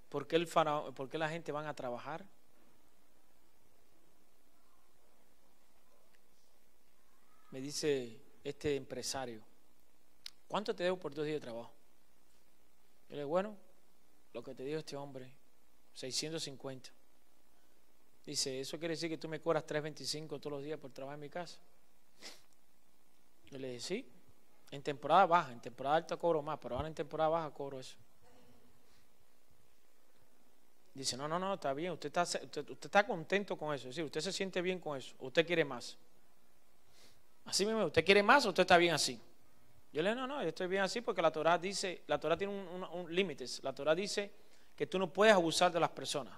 ¿Por qué la gente van a trabajar? Me dice este empresario, ¿cuánto te debo por 2 días de trabajo? Yo le digo, bueno, lo que te dijo este hombre, 650. Dice, ¿eso quiere decir que tú me cobras 3.25 todos los días por trabajar en mi casa? Yo le dije, sí, en temporada baja, en temporada alta cobro más, pero ahora en temporada baja cobro eso. Dice, no, no, no, está bien, usted está contento con eso, es decir, usted se siente bien con eso, usted quiere más. Así mismo, ¿usted quiere más o usted está bien así? Yo le digo, no, no, yo estoy bien así porque la Torá dice, la Torá tiene un límites. La Torá dice que tú no puedes abusar de las personas.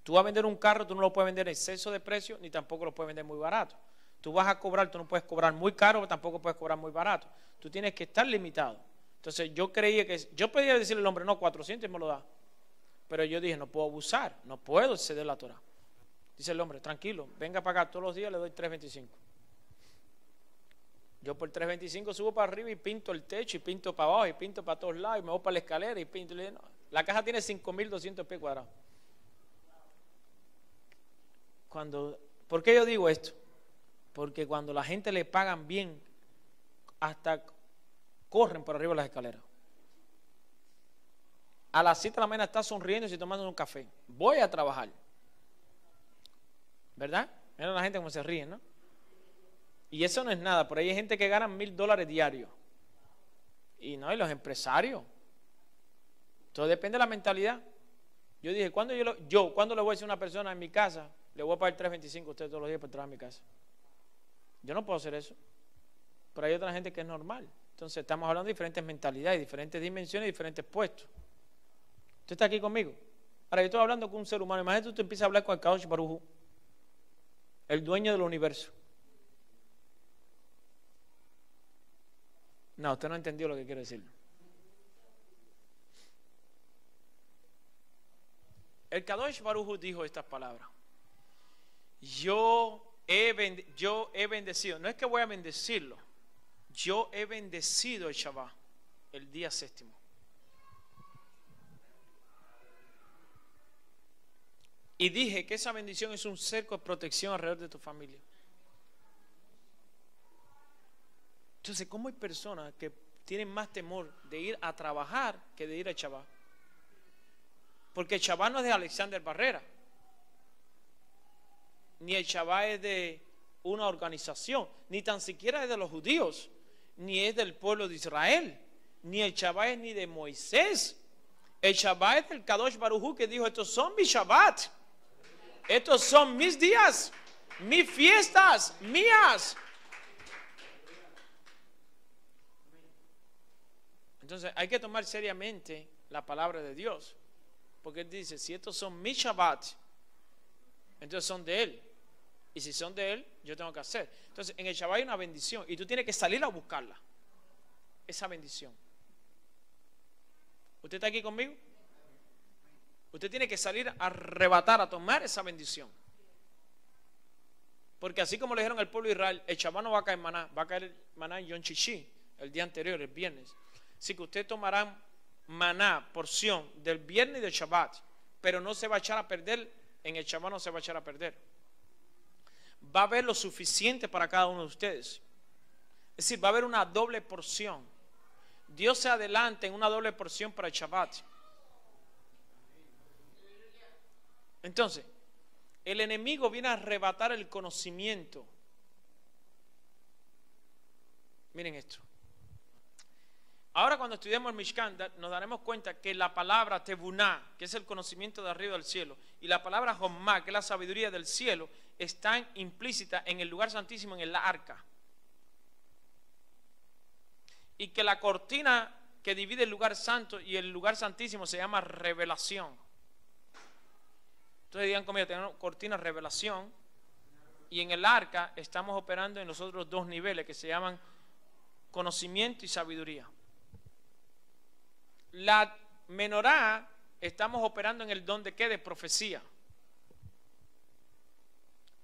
Tú vas a vender un carro, tú no lo puedes vender en exceso de precio, ni tampoco lo puedes vender muy barato. Tú vas a cobrar, tú no puedes cobrar muy caro, pero tampoco puedes cobrar muy barato. Tú tienes que estar limitado. Entonces yo creía que, yo podía decirle al hombre, no, 400 y me lo da. Pero yo dije, no puedo abusar, no puedo exceder la Torá. Dice el hombre, tranquilo, venga para acá, todos los días le doy 3.25. Yo por 3.25 subo para arriba y pinto el techo y pinto para abajo y pinto para todos lados y me voy para la escalera y pinto. No. La caja tiene 5.200 pies cuadrados. ¿Por qué yo digo esto? Porque cuando la gente le pagan bien, hasta corren por arriba de las escaleras. A las 7 de la mañana está sonriendo y se tomando un café. Voy a trabajar. ¿Verdad? Mira la gente como se ríe, ¿no? Y eso no es nada, por ahí hay gente que gana $1,000 diarios. Y no, y los empresarios. Todo depende de la mentalidad. Yo dije, ¿cuándo le voy a decir a una persona en mi casa, le voy a pagar 3.25 a usted todos los días para entrar a mi casa? Yo no puedo hacer eso. Pero hay otra gente que es normal. Entonces estamos hablando de diferentes mentalidades, diferentes dimensiones, diferentes puestos. ¿Usted está aquí conmigo? Ahora yo estoy hablando con un ser humano. Imagínate usted empieza a hablar con el Kadosh Baruj Hu, el dueño del universo. No, usted no entendió lo que quiero decir. El Kadosh Baruj Hu dijo estas palabras. Yo he bendecido, no es que voy a bendecirlo, yo he bendecido el Shabbat, el día séptimo. Y dije que esa bendición es un cerco de protección alrededor de tu familia. Entonces, ¿cómo hay personas que tienen más temor de ir a trabajar que de ir al Shabbat? Porque el Shabbat no es de Alexander Barrera, ni el Shabbat es de una organización, ni tan siquiera es de los judíos, ni es del pueblo de Israel, ni el Shabbat es ni de Moisés. El Shabbat es del Kadosh Baruj Hu, que dijo, estos son mis Shabbat, estos son mis días, mis fiestas, mías. Entonces hay que tomar seriamente la palabra de Dios, porque Él dice, si estos son mis Shabbat, entonces son de Él. Y si son de Él, yo tengo que hacer. Entonces en el Shabbat hay una bendición y tú tienes que salir a buscarla, esa bendición. ¿Usted está aquí conmigo? Usted tiene que salir a arrebatar, a tomar esa bendición. Porque así como le dijeron al pueblo de Israel, el Shabbat no va a caer maná, va a caer maná en Yom Shishi, el día anterior, el viernes. Así que usted tomará maná, porción del viernes y del Shabbat, pero no se va a echar a perder, en el Shabbat no se va a echar a perder. Va a haber lo suficiente para cada uno de ustedes. Es decir, va a haber una doble porción. Dios se adelanta en una doble porción para el Shabbat. Entonces, el enemigo viene a arrebatar el conocimiento. Miren esto. Ahora cuando estudiamos el Mishkan nos daremos cuenta que la palabra Tebuná, que es el conocimiento de arriba del cielo, y la palabra Jommá, que es la sabiduría del cielo, están implícitas en el lugar santísimo, en el arca. Y que la cortina que divide el lugar santo y el lugar santísimo se llama revelación. Entonces digan conmigo, tenemos cortina revelación, y en el arca estamos operando en los otros dos niveles que se llaman conocimiento y sabiduría. La menorá estamos operando en el don de ¿qué? De profecía.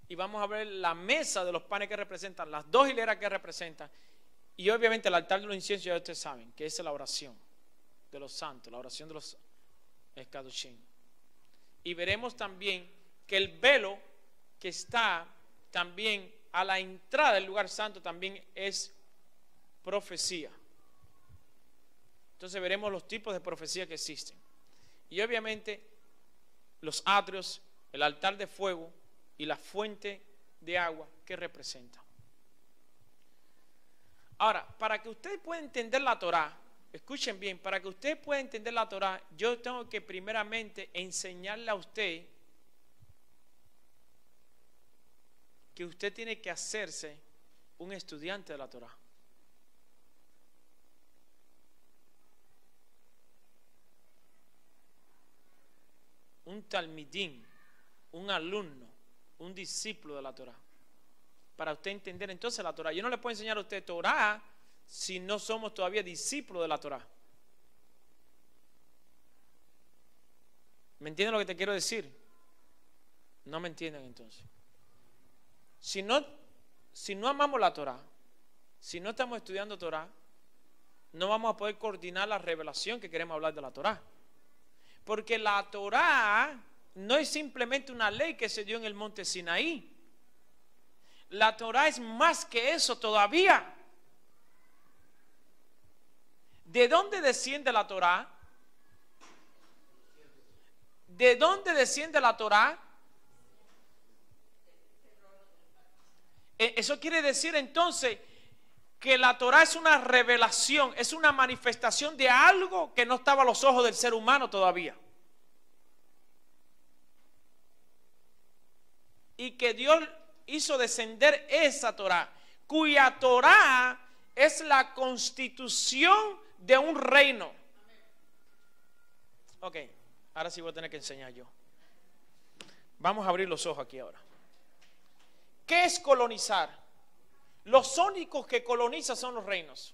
Y vamos a ver la mesa de los panes que representan, las dos hileras que representan, y obviamente el altar de los inciensos, ya ustedes saben, que es la oración de los santos, la oración de los Kadoshim. Y veremos también que el velo que está también a la entrada del lugar santo también es profecía. Entonces veremos los tipos de profecía que existen. Y obviamente los atrios, el altar de fuego y la fuente de agua que representa. Ahora, para que usted pueda entender la Torá, escuchen bien, para que usted pueda entender la Torah, yo tengo que primeramente enseñarle a usted que usted tiene que hacerse un estudiante de la Torah. Un talmidín, un alumno, un discípulo de la Torah. Para usted entender entonces la Torah. Yo no le puedo enseñar a usted Torah si no somos todavía discípulos de la Torah. ¿Me entienden lo que te quiero decir? No me entienden entonces. Si no amamos la Torah, si no estamos estudiando Torah, no vamos a poder coordinar la revelación que queremos hablar de la Torah. Porque la Torah no es simplemente una ley que se dio en el monte Sinaí. La Torah es más que eso todavía. ¿De dónde desciende la Torah? ¿De dónde desciende la Torah? Eso quiere decir entonces que la Torah es una revelación, es una manifestación de algo que no estaba a los ojos del ser humano todavía. Y que Dios hizo descender esa Torah, cuya Torah es la constitución de un reino. Ok, ahora sí voy a tener que enseñar yo. Vamos a abrir los ojos aquí ahora. ¿Qué es colonizar? Los únicos que colonizan son los reinos.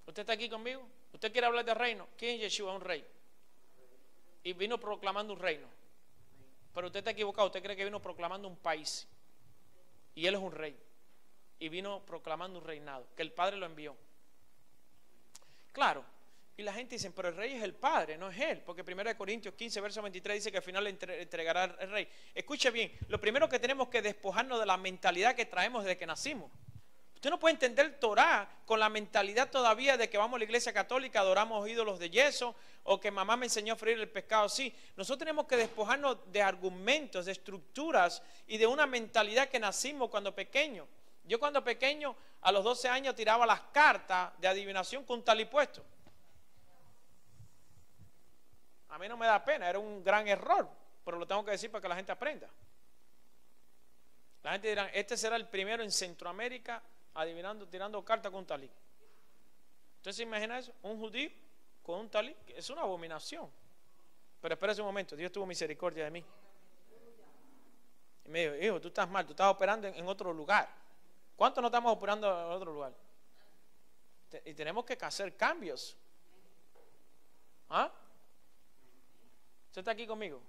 ¿Usted está aquí conmigo? ¿Usted quiere hablar de reino? ¿Quién es Yeshua? Un rey. Y vino proclamando un reino. Pero usted está equivocado. Usted cree que vino proclamando un país. Y él es un rey. Y vino proclamando un reinado. Que el Padre lo envió. Claro. Y la gente dice, pero el rey es el Padre, no es él. Porque 1 Corintios 15, verso 23 dice que al final le entregará el rey. Escuche bien, lo primero que tenemos que despojarnos de la mentalidad que traemos desde que nacimos. Usted no puede entender Torah con la mentalidad todavía de que vamos a la iglesia católica, adoramos ídolos de yeso, o que mamá me enseñó a freír el pescado así. Nosotros tenemos que despojarnos de argumentos, de estructuras y de una mentalidad que nacimos cuando pequeños. Yo cuando pequeño, a los 12 años, tiraba las cartas de adivinación con un talí puesto. A mí no me da pena, era un gran error, pero lo tengo que decir para que la gente aprenda. La gente dirá, este será el primero en Centroamérica adivinando, tirando cartas con un talí. ¿Usted se imagina eso? Un judío con un talí, es una abominación. Pero espérese un momento, Dios tuvo misericordia de mí. Y me dijo, hijo, tú estás mal, tú estás operando en otro lugar. ¿Cuántos no estamos operando en otro lugar? Y tenemos que hacer cambios. ¿Ah? ¿Usted está aquí conmigo?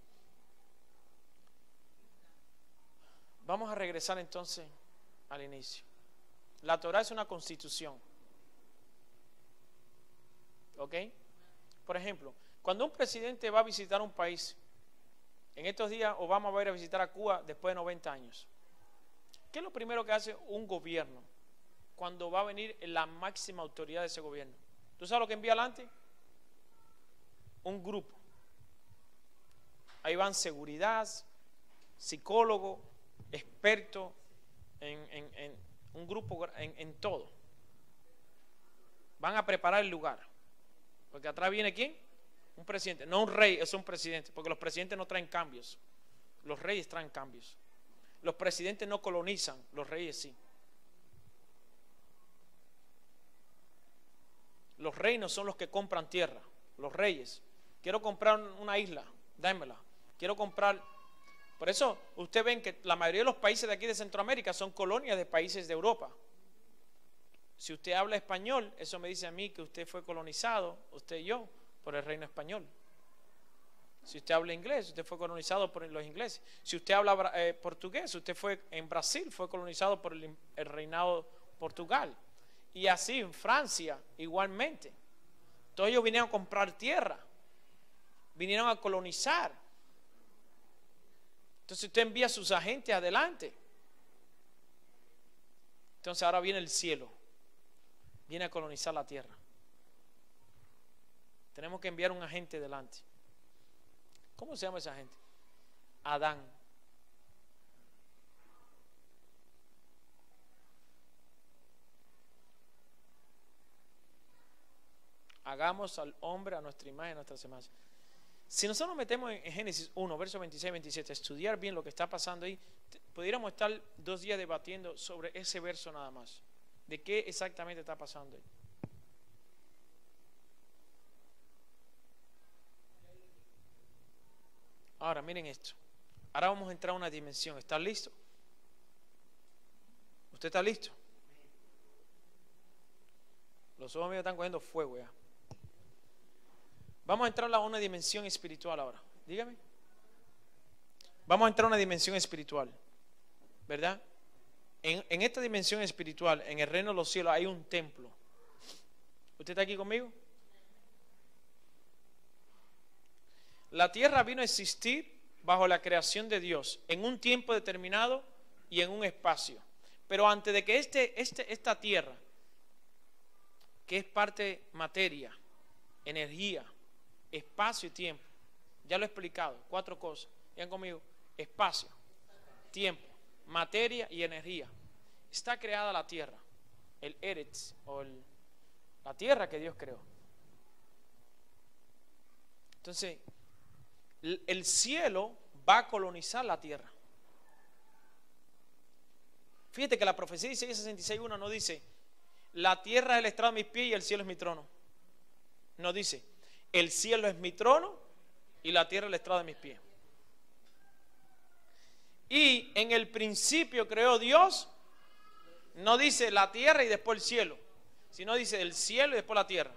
Vamos a regresar entonces al inicio. La Torah es una constitución. ¿Ok? Por ejemplo, cuando un presidente va a visitar un país, en estos días Obama va a ir a visitar a Cuba después de 90 años. ¿Qué es lo primero que hace un gobierno cuando va a venir la máxima autoridad de ese gobierno? ¿Tú sabes lo que envía adelante? Un grupo. Ahí van seguridad, psicólogo, experto en un grupo en todo. Van a preparar el lugar. Porque atrás viene ¿quién? Un presidente. No un rey, es un presidente. Porque los presidentes no traen cambios. Los reyes traen cambios. Los presidentes no colonizan, los reyes sí. Los reinos son los que compran tierra. Los reyes. Quiero comprar una isla, dámela. Quiero comprar. Por eso ustedes ven que la mayoría de los países de aquí de Centroamérica son colonias de países de Europa. Si usted habla español, eso me dice a mí que usted fue colonizado, usted y yo, por el reino español. Si usted habla inglés, usted fue colonizado por los ingleses. Si usted habla portugués, usted fue en Brasil, fue colonizado por el reinado Portugal. Y así en Francia, igualmente. Todos ellos vinieron a comprar tierra, vinieron a colonizar. Entonces usted envía a sus agentes adelante. Entonces ahora viene el cielo, viene a colonizar la tierra. Tenemos que enviar un agente delante. ¿Cómo se llama esa gente? Adán. hagamos al hombre a nuestra imagen, a nuestra semejanza. Si nosotros nos metemos en Génesis 1, versos 26 y 27, estudiar bien lo que está pasando ahí, pudiéramos estar 2 días debatiendo sobre ese verso nada más, de qué exactamente está pasando ahí. Ahora, miren esto. Ahora vamos a entrar a una dimensión. ¿Está listo? ¿Usted está listo? Los ojos míos están cogiendo fuego ya. Vamos a entrar a una dimensión espiritual ahora. Dígame. Vamos a entrar a una dimensión espiritual. ¿Verdad? En esta dimensión espiritual, en el reino de los cielos, hay un templo. ¿Usted está aquí conmigo? La tierra vino a existir bajo la creación de Dios, en un tiempo determinado y en un espacio. Pero antes de que esta tierra, que es parte materia, energía, espacio y tiempo, ya lo he explicado, 4 cosas. Vean conmigo: espacio, tiempo, materia y energía. Está creada la tierra, el Eretz, o la tierra que Dios creó. Entonces, el cielo va a colonizar la tierra. Fíjate que la profecía de Isaías 66:1 no dice: la tierra es el estrado de mis pies y el cielo es mi trono. No dice: el cielo es mi trono y la tierra es el estrado de mis pies. Y en el principio creó Dios. No dice la tierra y después el cielo, sino dice el cielo y después la tierra.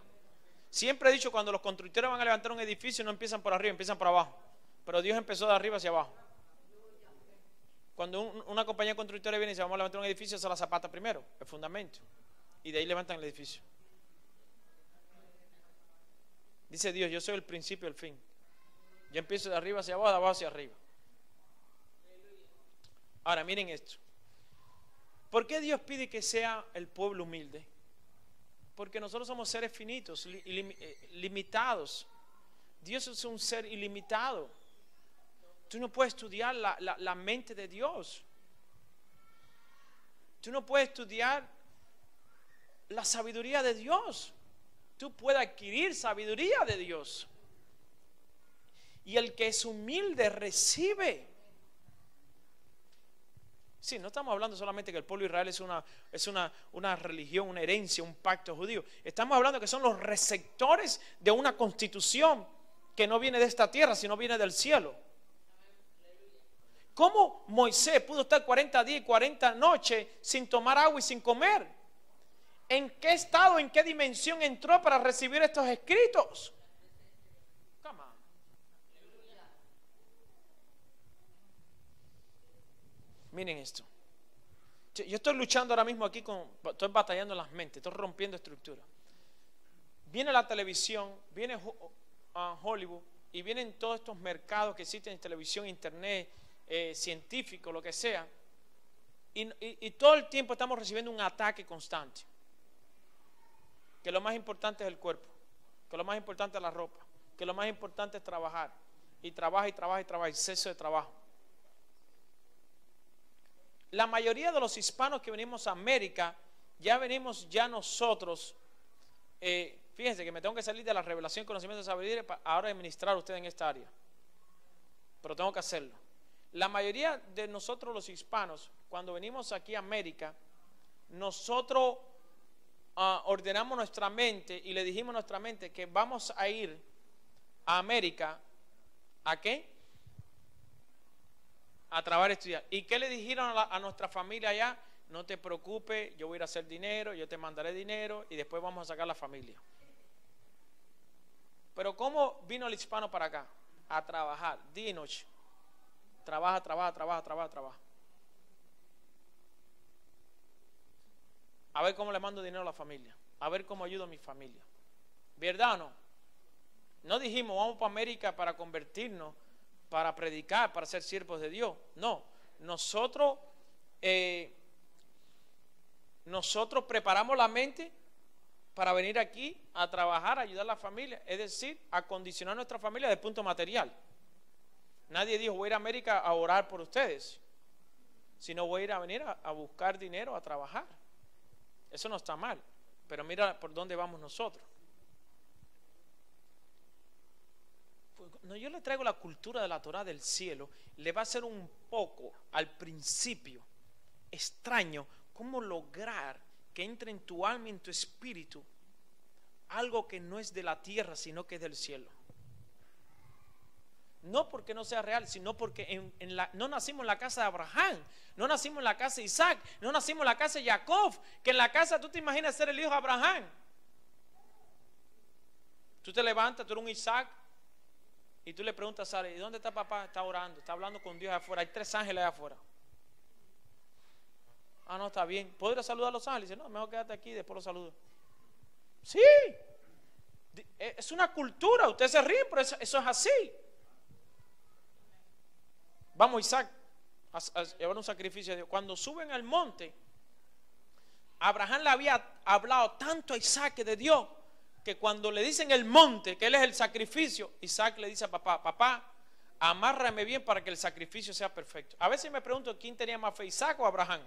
Siempre he dicho, cuando los constructores van a levantar un edificio, no empiezan por arriba, empiezan por abajo. Pero Dios empezó de arriba hacia abajo. Cuando una compañía constructora viene y dice: vamos a levantar un edificio, hace la zapata primero, el fundamento, y de ahí levantan el edificio. Dice Dios: yo soy el principio y el fin. Yo empiezo de arriba hacia abajo, de abajo hacia arriba. Ahora miren esto. ¿Por qué Dios pide que sea el pueblo humilde? Porque nosotros somos seres finitos, limitados. Dios es un ser ilimitado. Tú no puedes estudiar la mente de Dios. Tú no puedes estudiar la sabiduría de Dios. Tú puedes adquirir sabiduría de Dios. Y el que es humilde recibe. Sí, no estamos hablando solamente que el pueblo de Israel es una religión, una herencia, un pacto judío. Estamos hablando que son los receptores de una constitución que no viene de esta tierra, sino viene del cielo. ¿Cómo Moisés pudo estar 40 días y 40 noches sin tomar agua y sin comer? ¿En qué estado, en qué dimensión entró para recibir estos escritos? Come on. Miren esto. Yo estoy luchando ahora mismo aquí, estoy batallando en las mentes, estoy rompiendo estructuras. Viene la televisión, viene Hollywood, y vienen todos estos mercados que existen en televisión, internet, científico, lo que sea, y todo el tiempo estamos recibiendo un ataque constante. Que lo más importante es el cuerpo, que lo más importante es la ropa, que lo más importante es trabajar, y trabaja y trabaja y trabaja, exceso de trabajo. La mayoría de los hispanos que venimos a América, ya venimos ya nosotros, fíjense que me tengo que salir de la revelación, conocimiento, sabiduría para ahora administrar a ustedes en esta área, pero tengo que hacerlo. La mayoría de nosotros los hispanos, cuando venimos aquí a América, nosotros ordenamos nuestra mente y le dijimos a nuestra mente que vamos a ir a América, ¿a qué? A trabajar y estudiar. ¿Y qué le dijeron a nuestra familia allá? No te preocupes, yo voy a ir a hacer dinero, yo te mandaré dinero y después vamos a sacar la familia. Pero ¿cómo vino el hispano para acá? A trabajar, día y noche. Trabaja, trabaja, trabaja, trabaja, trabaja. A ver cómo le mando dinero a la familia. A ver cómo ayudo a mi familia. ¿Verdad o no? No dijimos vamos para América para convertirnos, para predicar, para ser siervos de Dios. No, nosotros preparamos la mente para venir aquí a trabajar, a ayudar a la familia, es decir, a condicionar nuestra familia desde el punto material. Nadie dijo voy a ir a América a orar por ustedes, sino voy a ir a venir a buscar dinero, a trabajar. Eso no está mal, pero mira por dónde vamos nosotros. no, yo le traigo la cultura de la Torah del cielo, le va a ser un poco al principio extraño cómo lograr que entre en tu alma y en tu espíritu algo que no es de la tierra, sino que es del cielo. No porque no sea real, sino porque no nacimos en la casa de Abraham, no nacimos en la casa de Isaac, no nacimos en la casa de Jacob, que en la casa tú te imaginas ser el hijo de Abraham. Tú te levantas, tú eres un Isaac, y tú le preguntas a Sara, ¿y dónde está papá? Está orando, está hablando con Dios afuera, hay 3 ángeles allá afuera. Ah, no, está bien. ¿Podría saludar a los ángeles? Dice, no, mejor quédate aquí, después los saludo. Sí, es una cultura, ustedes se ríen, pero eso es así. Vamos, Isaac, a llevar un sacrificio a Dios. Cuando suben al monte, Abraham le había hablado tanto a Isaac de Dios, que cuando le dicen el monte, que él es el sacrificio, Isaac le dice a papá, papá, amárrame bien para que el sacrificio sea perfecto. A veces me pregunto quién tenía más fe, Isaac o Abraham.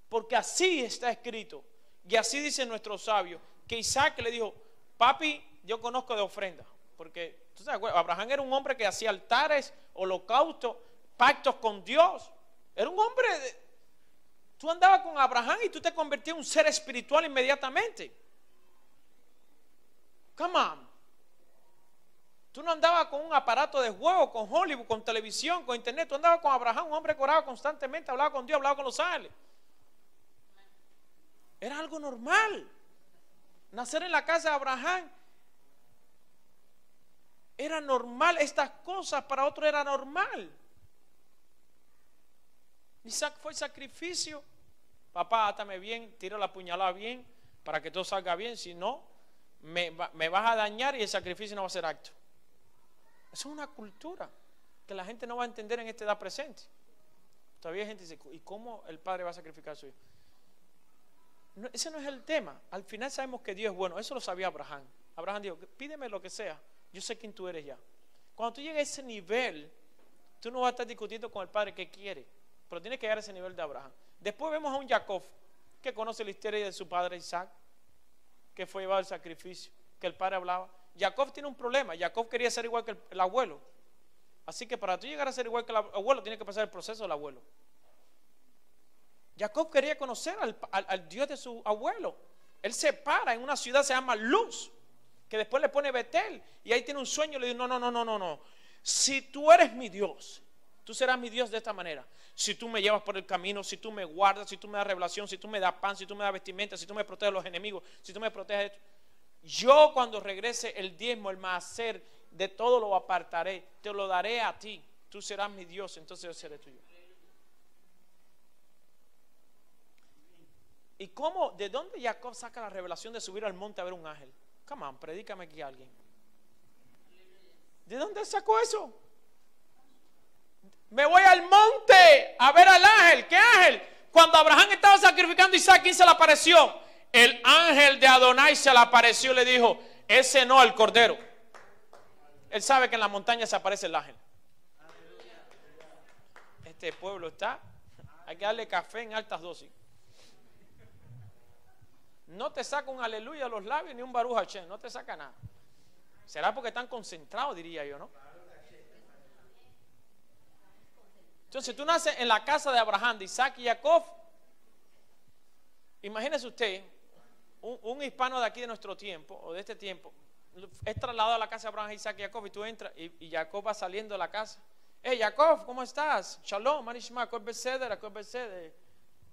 Porque así está escrito, y así dicen nuestros sabios, que Isaac le dijo, papi, yo conozco de ofrenda, porque ¿tú sabes? Abraham era un hombre que hacía altares, holocaustos, pactos con Dios. Era un hombre, tú andabas con Abraham y tú te convertías en un ser espiritual inmediatamente. Come on. Tú no andabas con un aparato de juego, con Hollywood, con televisión, con internet. Tú andabas con Abraham, un hombre que oraba constantemente, hablaba con Dios, hablaba con los ángeles. Era algo normal. Nacer en la casa de Abraham era normal. Estas cosas para otros era normal. Isaac fue el sacrificio. Papá, átame bien, tira la puñalada bien para que todo salga bien. Si no, me vas a dañar y el sacrificio no va a ser acto. Eso es una cultura que la gente no va a entender en esta edad presente. Todavía hay gente que dice, ¿y cómo el padre va a sacrificar a su hijo? No, ese no es el tema. Al final sabemos que Dios es bueno. Eso lo sabía Abraham. Abraham dijo, pídeme lo que sea, yo sé quién tú eres ya. Cuando tú llegas a ese nivel, tú no vas a estar discutiendo con el padre qué quiere, pero tienes que llegar a ese nivel de Abraham. Después vemos a un Jacob que conoce la historia de su padre Isaac, que fue llevado al sacrificio, que el padre hablaba. Jacob tiene un problema. Jacob quería ser igual que el abuelo. Así que para tú llegar a ser igual que el abuelo, tienes que pasar el proceso del abuelo. Jacob quería conocer al Dios de su abuelo. Él se para en una ciudad que se llama Luz, que después le pone Betel, y ahí tiene un sueño. Le dice, no. Si tú eres mi Dios, tú serás mi Dios de esta manera. Si tú me llevas por el camino, si tú me guardas, si tú me das revelación, si tú me das pan, si tú me das vestimenta, si tú me proteges de los enemigos, si tú me proteges de... Yo cuando regrese el diezmo, el maaser, de todo lo apartaré, te lo daré a ti. Tú serás mi Dios, entonces yo seré tuyo. ¿Y cómo? ¿De dónde Jacob saca la revelación de subir al monte a ver un ángel? Come on, predícame aquí a alguien. ¿De dónde sacó eso? Me voy al monte a ver al ángel. ¿Qué ángel? Cuando Abraham estaba sacrificando a Isaac, ¿quién se le apareció? El ángel de Adonai se le apareció y le dijo, ese no, el cordero. Él sabe que en la montaña se aparece el ángel. Este pueblo está, hay que darle café en altas dosis. No te saca un aleluya a los labios ni un Baruch Hashem, no te saca nada. Será porque están concentrados, diría yo, ¿no? Entonces tú naces en la casa de Abraham, de Isaac y Jacob. Imagínese usted, un hispano de aquí de nuestro tiempo, o de este tiempo, es trasladado a la casa de Abraham, Isaac y Jacob, y tú entras, y Jacob va saliendo de la casa. Hey, Jacob, ¿cómo estás? Shalom, Manishma, Jacob Beseder, Jacob Beseder.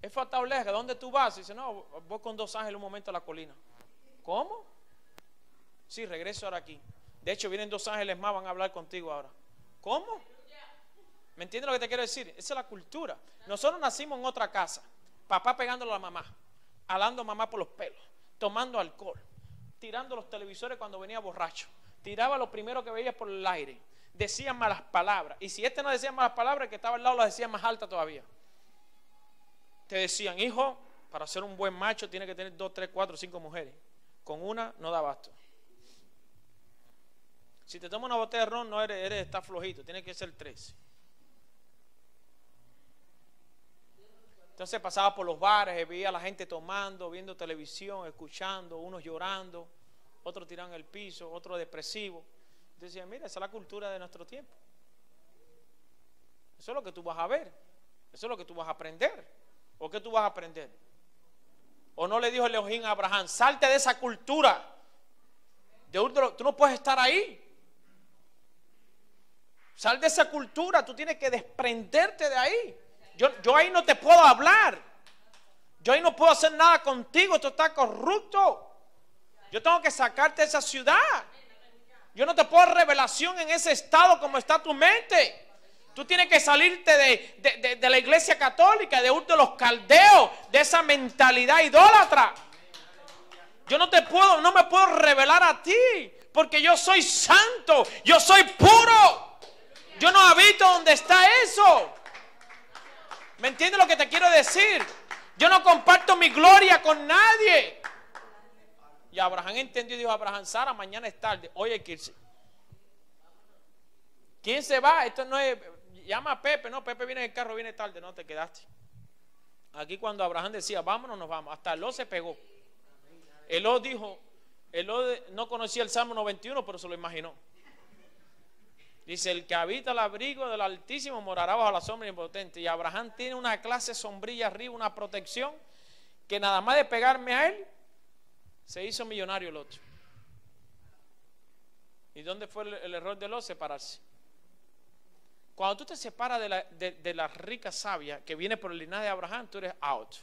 Es Fatauleja, ¿dónde tú vas? Y dice, no, voy con 2 ángeles un momento a la colina. ¿Cómo? Sí, regreso ahora aquí. De hecho, vienen 2 ángeles más, van a hablar contigo ahora. ¿Cómo? ¿Me entiendes lo que te quiero decir? Esa es la cultura. Nosotros nacimos en otra casa. Papá pegándole a la mamá, alando a mamá por los pelos, tomando alcohol, tirando los televisores cuando venía borracho. Tiraba lo primero que veía por el aire. Decía malas palabras. Y si este no decía malas palabras, el que estaba al lado las decía más alta todavía. Te decían, hijo, para ser un buen macho tiene que tener 2, 3, 4, 5 mujeres. Con una no da abasto. Si te tomas una botella de ron, no está flojito, tiene que ser 3. Entonces pasaba por los bares, veía a la gente tomando, viendo televisión, escuchando, unos llorando, otro tirado en el piso, otro depresivo. Decía, mira, esa es la cultura de nuestro tiempo. Eso es lo que tú vas a ver. Eso es lo que tú vas a aprender. ¿O qué tú vas a aprender? ¿O no le dijo Elohim a Abraham, salte de esa cultura? Tú no puedes estar ahí. Sal de esa cultura, tú tienes que desprenderte de ahí. Yo ahí no te puedo hablar. Yo ahí no puedo hacer nada contigo, esto está corrupto. Yo tengo que sacarte de esa ciudad. Yo no te puedo dar revelación en ese estado como está tu mente. Tú tienes que salirte de la iglesia católica, de Ur de los caldeos, de esa mentalidad idólatra. Yo no me puedo revelar a ti, porque yo soy santo, yo soy puro. Yo no habito donde está eso. ¿Me entiendes lo que te quiero decir? Yo no comparto mi gloria con nadie. Y Abraham entendió y dijo, Abraham, Sara, mañana es tarde, hoy hay que irse. ¿Quién se va? Esto no es, llama a Pepe, no, Pepe viene en el carro, viene tarde, no, te quedaste. Aquí cuando Abraham decía, vámonos, nos vamos, hasta Eló se pegó. Eló dijo, Eló no conocía el Salmo 91, pero se lo imaginó. Dice, el que habita el abrigo del Altísimo morará bajo la sombra impotente. Y Abraham tiene una clase sombrilla arriba, una protección, que nada más de pegarme a él, se hizo millonario el otro. ¿Y dónde fue el error de Lot? Separarse. Cuando tú te separas de la rica savia que viene por el linaje de Abraham, tú eres out.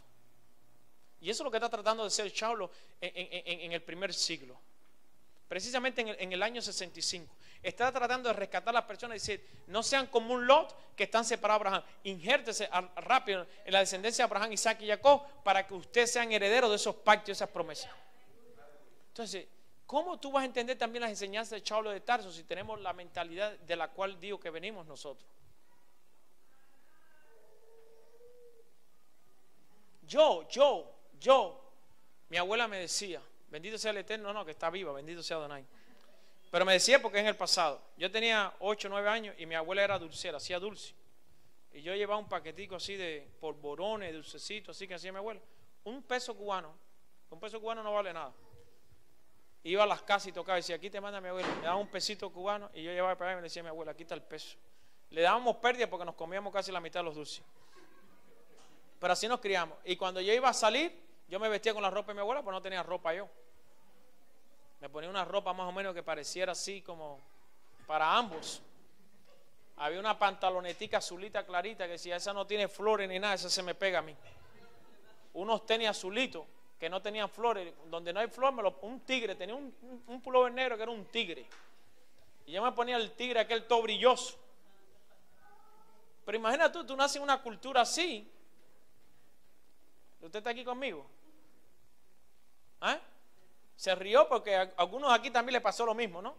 Y eso es lo que está tratando de hacer Saulo en el primer siglo. Precisamente en el año 65. Está tratando de rescatar a las personas y decir, no sean como un Lot que están separados de Abraham. Injértese rápido en la descendencia de Abraham, Isaac y Jacob para que ustedes sean herederos de esos pactos y esas promesas. Entonces, ¿cómo tú vas a entender también las enseñanzas de Saulo de Tarso si tenemos la mentalidad de la cual digo que venimos nosotros? Mi abuela me decía, bendito sea el Eterno, no, que está viva, bendito sea Adonai. Pero me decía porque es en el pasado. Yo tenía 8 o 9 años y mi abuela era dulcera, hacía dulce. Y yo llevaba un paquetico así de polvorones, dulcecitos, así que hacía mi abuela. Un peso cubano no vale nada. Iba a las casas y tocaba y decía, aquí te manda mi abuela. Me daba un pesito cubano y yo llevaba para allá y me decía a mi abuela, aquí está el peso. Le dábamos pérdida porque nos comíamos casi la mitad de los dulces. Pero así nos criamos. Y cuando yo iba a salir, yo me vestía con la ropa de mi abuela, pues no tenía ropa yo. Me ponía una ropa más o menos que pareciera así como para ambos. Había una pantalonetica azulita clarita que decía, esa no tiene flores ni nada, esa se me pega a mí. Unos tenis azulitos que no tenían flores, donde no hay flor, un tigre, tenía un pullover negro que era un tigre. Y yo me ponía el tigre aquel todo brilloso. Pero imagina tú naces en una cultura así. ¿Usted está aquí conmigo? ¿Ah? Se rió porque a algunos aquí también le pasó lo mismo, ¿no?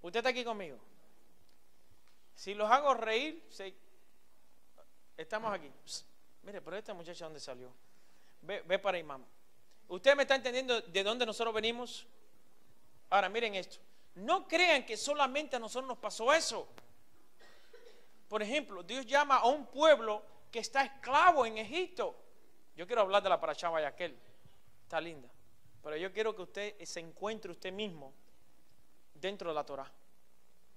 ¿Usted está aquí conmigo? Si los hago reír, estamos aquí. Psst, mire, pero esta muchacha, ¿dónde salió? Ve para ahí, mamá. ¿Usted me está entendiendo de dónde nosotros venimos? Ahora, miren esto. No crean que solamente a nosotros nos pasó eso. Por ejemplo, Dios llama a un pueblo que está esclavo en Egipto. Yo quiero hablar de la Parashá Vayakhel. Está linda. Pero yo quiero que usted se encuentre usted mismo dentro de la Torah.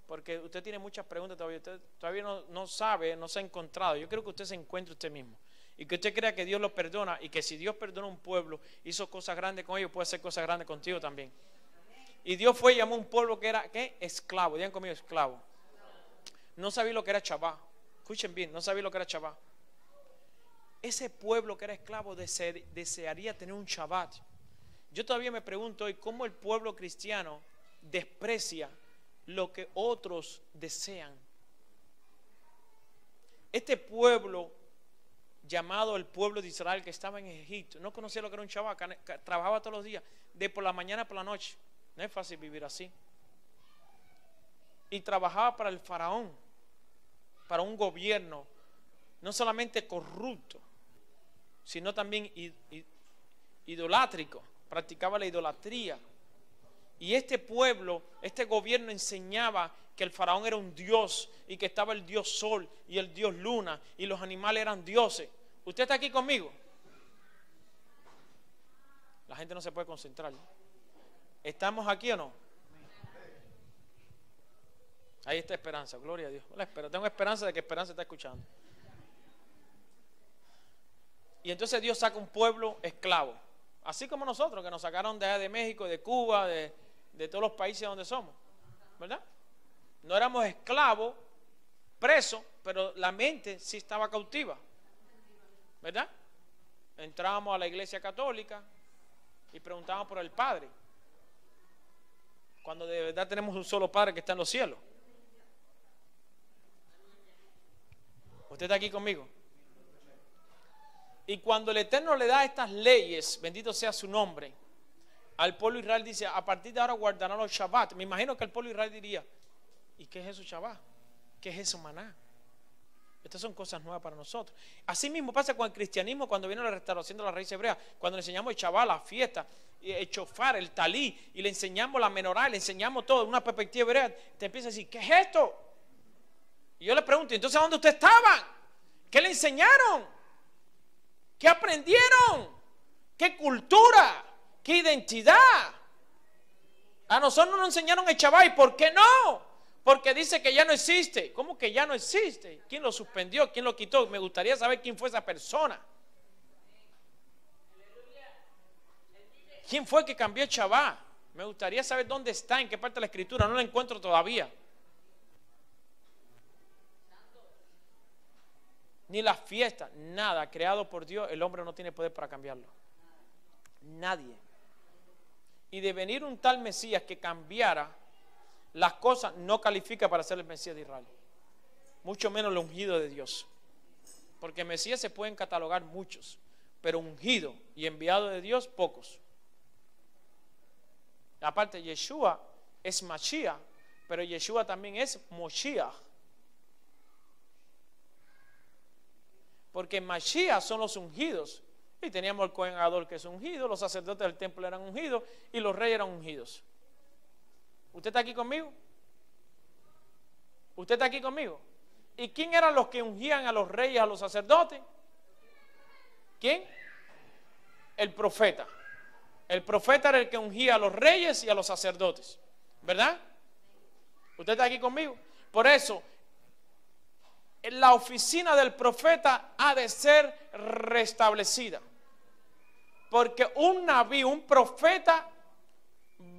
Porque usted tiene muchas preguntas todavía. Usted todavía no sabe, no se ha encontrado. Yo quiero que usted se encuentre usted mismo. Y que usted crea que Dios lo perdona. Y que si Dios perdona a un pueblo, hizo cosas grandes con ellos, puede hacer cosas grandes contigo también. Y Dios fue y llamó a un pueblo que era, ¿qué? Esclavo. Digan conmigo, esclavo. No sabía lo que era Shabbat. Escuchen bien, no sabía lo que era Shabbat. Ese pueblo que era esclavo desearía tener un Shabbat. Yo todavía me pregunto hoy cómo el pueblo cristiano desprecia lo que otros desean. Este pueblo llamado el pueblo de Israel que estaba en Egipto no conocía lo que era un Shabbat, trabajaba todos los días, de por la mañana por la noche. No es fácil vivir así. Y trabajaba para el faraón, para un gobierno no solamente corrupto, sino también idolátrico. Practicaba la idolatría. Y este pueblo, este gobierno enseñaba que el faraón era un dios y que estaba el dios sol y el dios luna y los animales eran dioses. ¿Usted está aquí conmigo? La gente no se puede concentrar. ¿Estamos aquí o no? Ahí está esperanza, gloria a Dios. Tengo esperanza de que Esperanza está escuchando. Y entonces Dios saca un pueblo esclavo, así como nosotros, que nos sacaron de allá de México, de Cuba, de todos los países donde somos, ¿verdad? No éramos esclavos, presos, pero la mente sí estaba cautiva, ¿verdad? Entrábamos a la iglesia católica y preguntábamos por el Padre, cuando de verdad tenemos un solo Padre que está en los cielos. ¿Usted está aquí conmigo? Y cuando el Eterno le da estas leyes, bendito sea su nombre, al pueblo de Israel dice, a partir de ahora guardarán los Shabbat. Me imagino que el pueblo de Israel diría, ¿y qué es eso Shabbat? ¿Qué es eso maná? Estas son cosas nuevas para nosotros. Así mismo pasa con el cristianismo cuando viene la restauración de la raíz hebrea, cuando le enseñamos el Shabbat, la fiesta, el shofar, el talí, y le enseñamos la menorá, le enseñamos todo, una perspectiva hebrea, te empieza a decir, ¿qué es esto? Y yo le pregunto, ¿entonces dónde ustedes estaban? ¿Qué le enseñaron? ¿Qué aprendieron? ¿Qué cultura? ¿Qué identidad? A nosotros nos enseñaron el Shabbat. ¿Y por qué no? Porque dice que ya no existe. ¿Cómo que ya no existe? ¿Quién lo suspendió? ¿Quién lo quitó? Me gustaría saber quién fue esa persona. ¿Quién fue que cambió el Shabbat? Me gustaría saber dónde está, en qué parte de la escritura. No la encuentro todavía. Ni las fiestas, nada creado por Dios, el hombre no tiene poder para cambiarlo. Nadie. Y de venir un tal Mesías que cambiara las cosas, no califica para ser el Mesías de Israel. Mucho menos el ungido de Dios. Porque Mesías se pueden catalogar muchos, pero ungido y enviado de Dios, pocos. Aparte, Yeshua es Mashiach, pero Yeshua también es Moshiach. Porque Mashiach son los ungidos. Y teníamos el Cohen Gadol que es ungido, los sacerdotes del templo eran ungidos y los reyes eran ungidos. ¿Usted está aquí conmigo? ¿Usted está aquí conmigo? ¿Y quién eran los que ungían a los reyes, a los sacerdotes? ¿Quién? El profeta. El profeta era el que ungía a los reyes y a los sacerdotes. ¿Verdad? ¿Usted está aquí conmigo? Por eso, la oficina del profeta ha de ser restablecida. Porque un nabí, un profeta,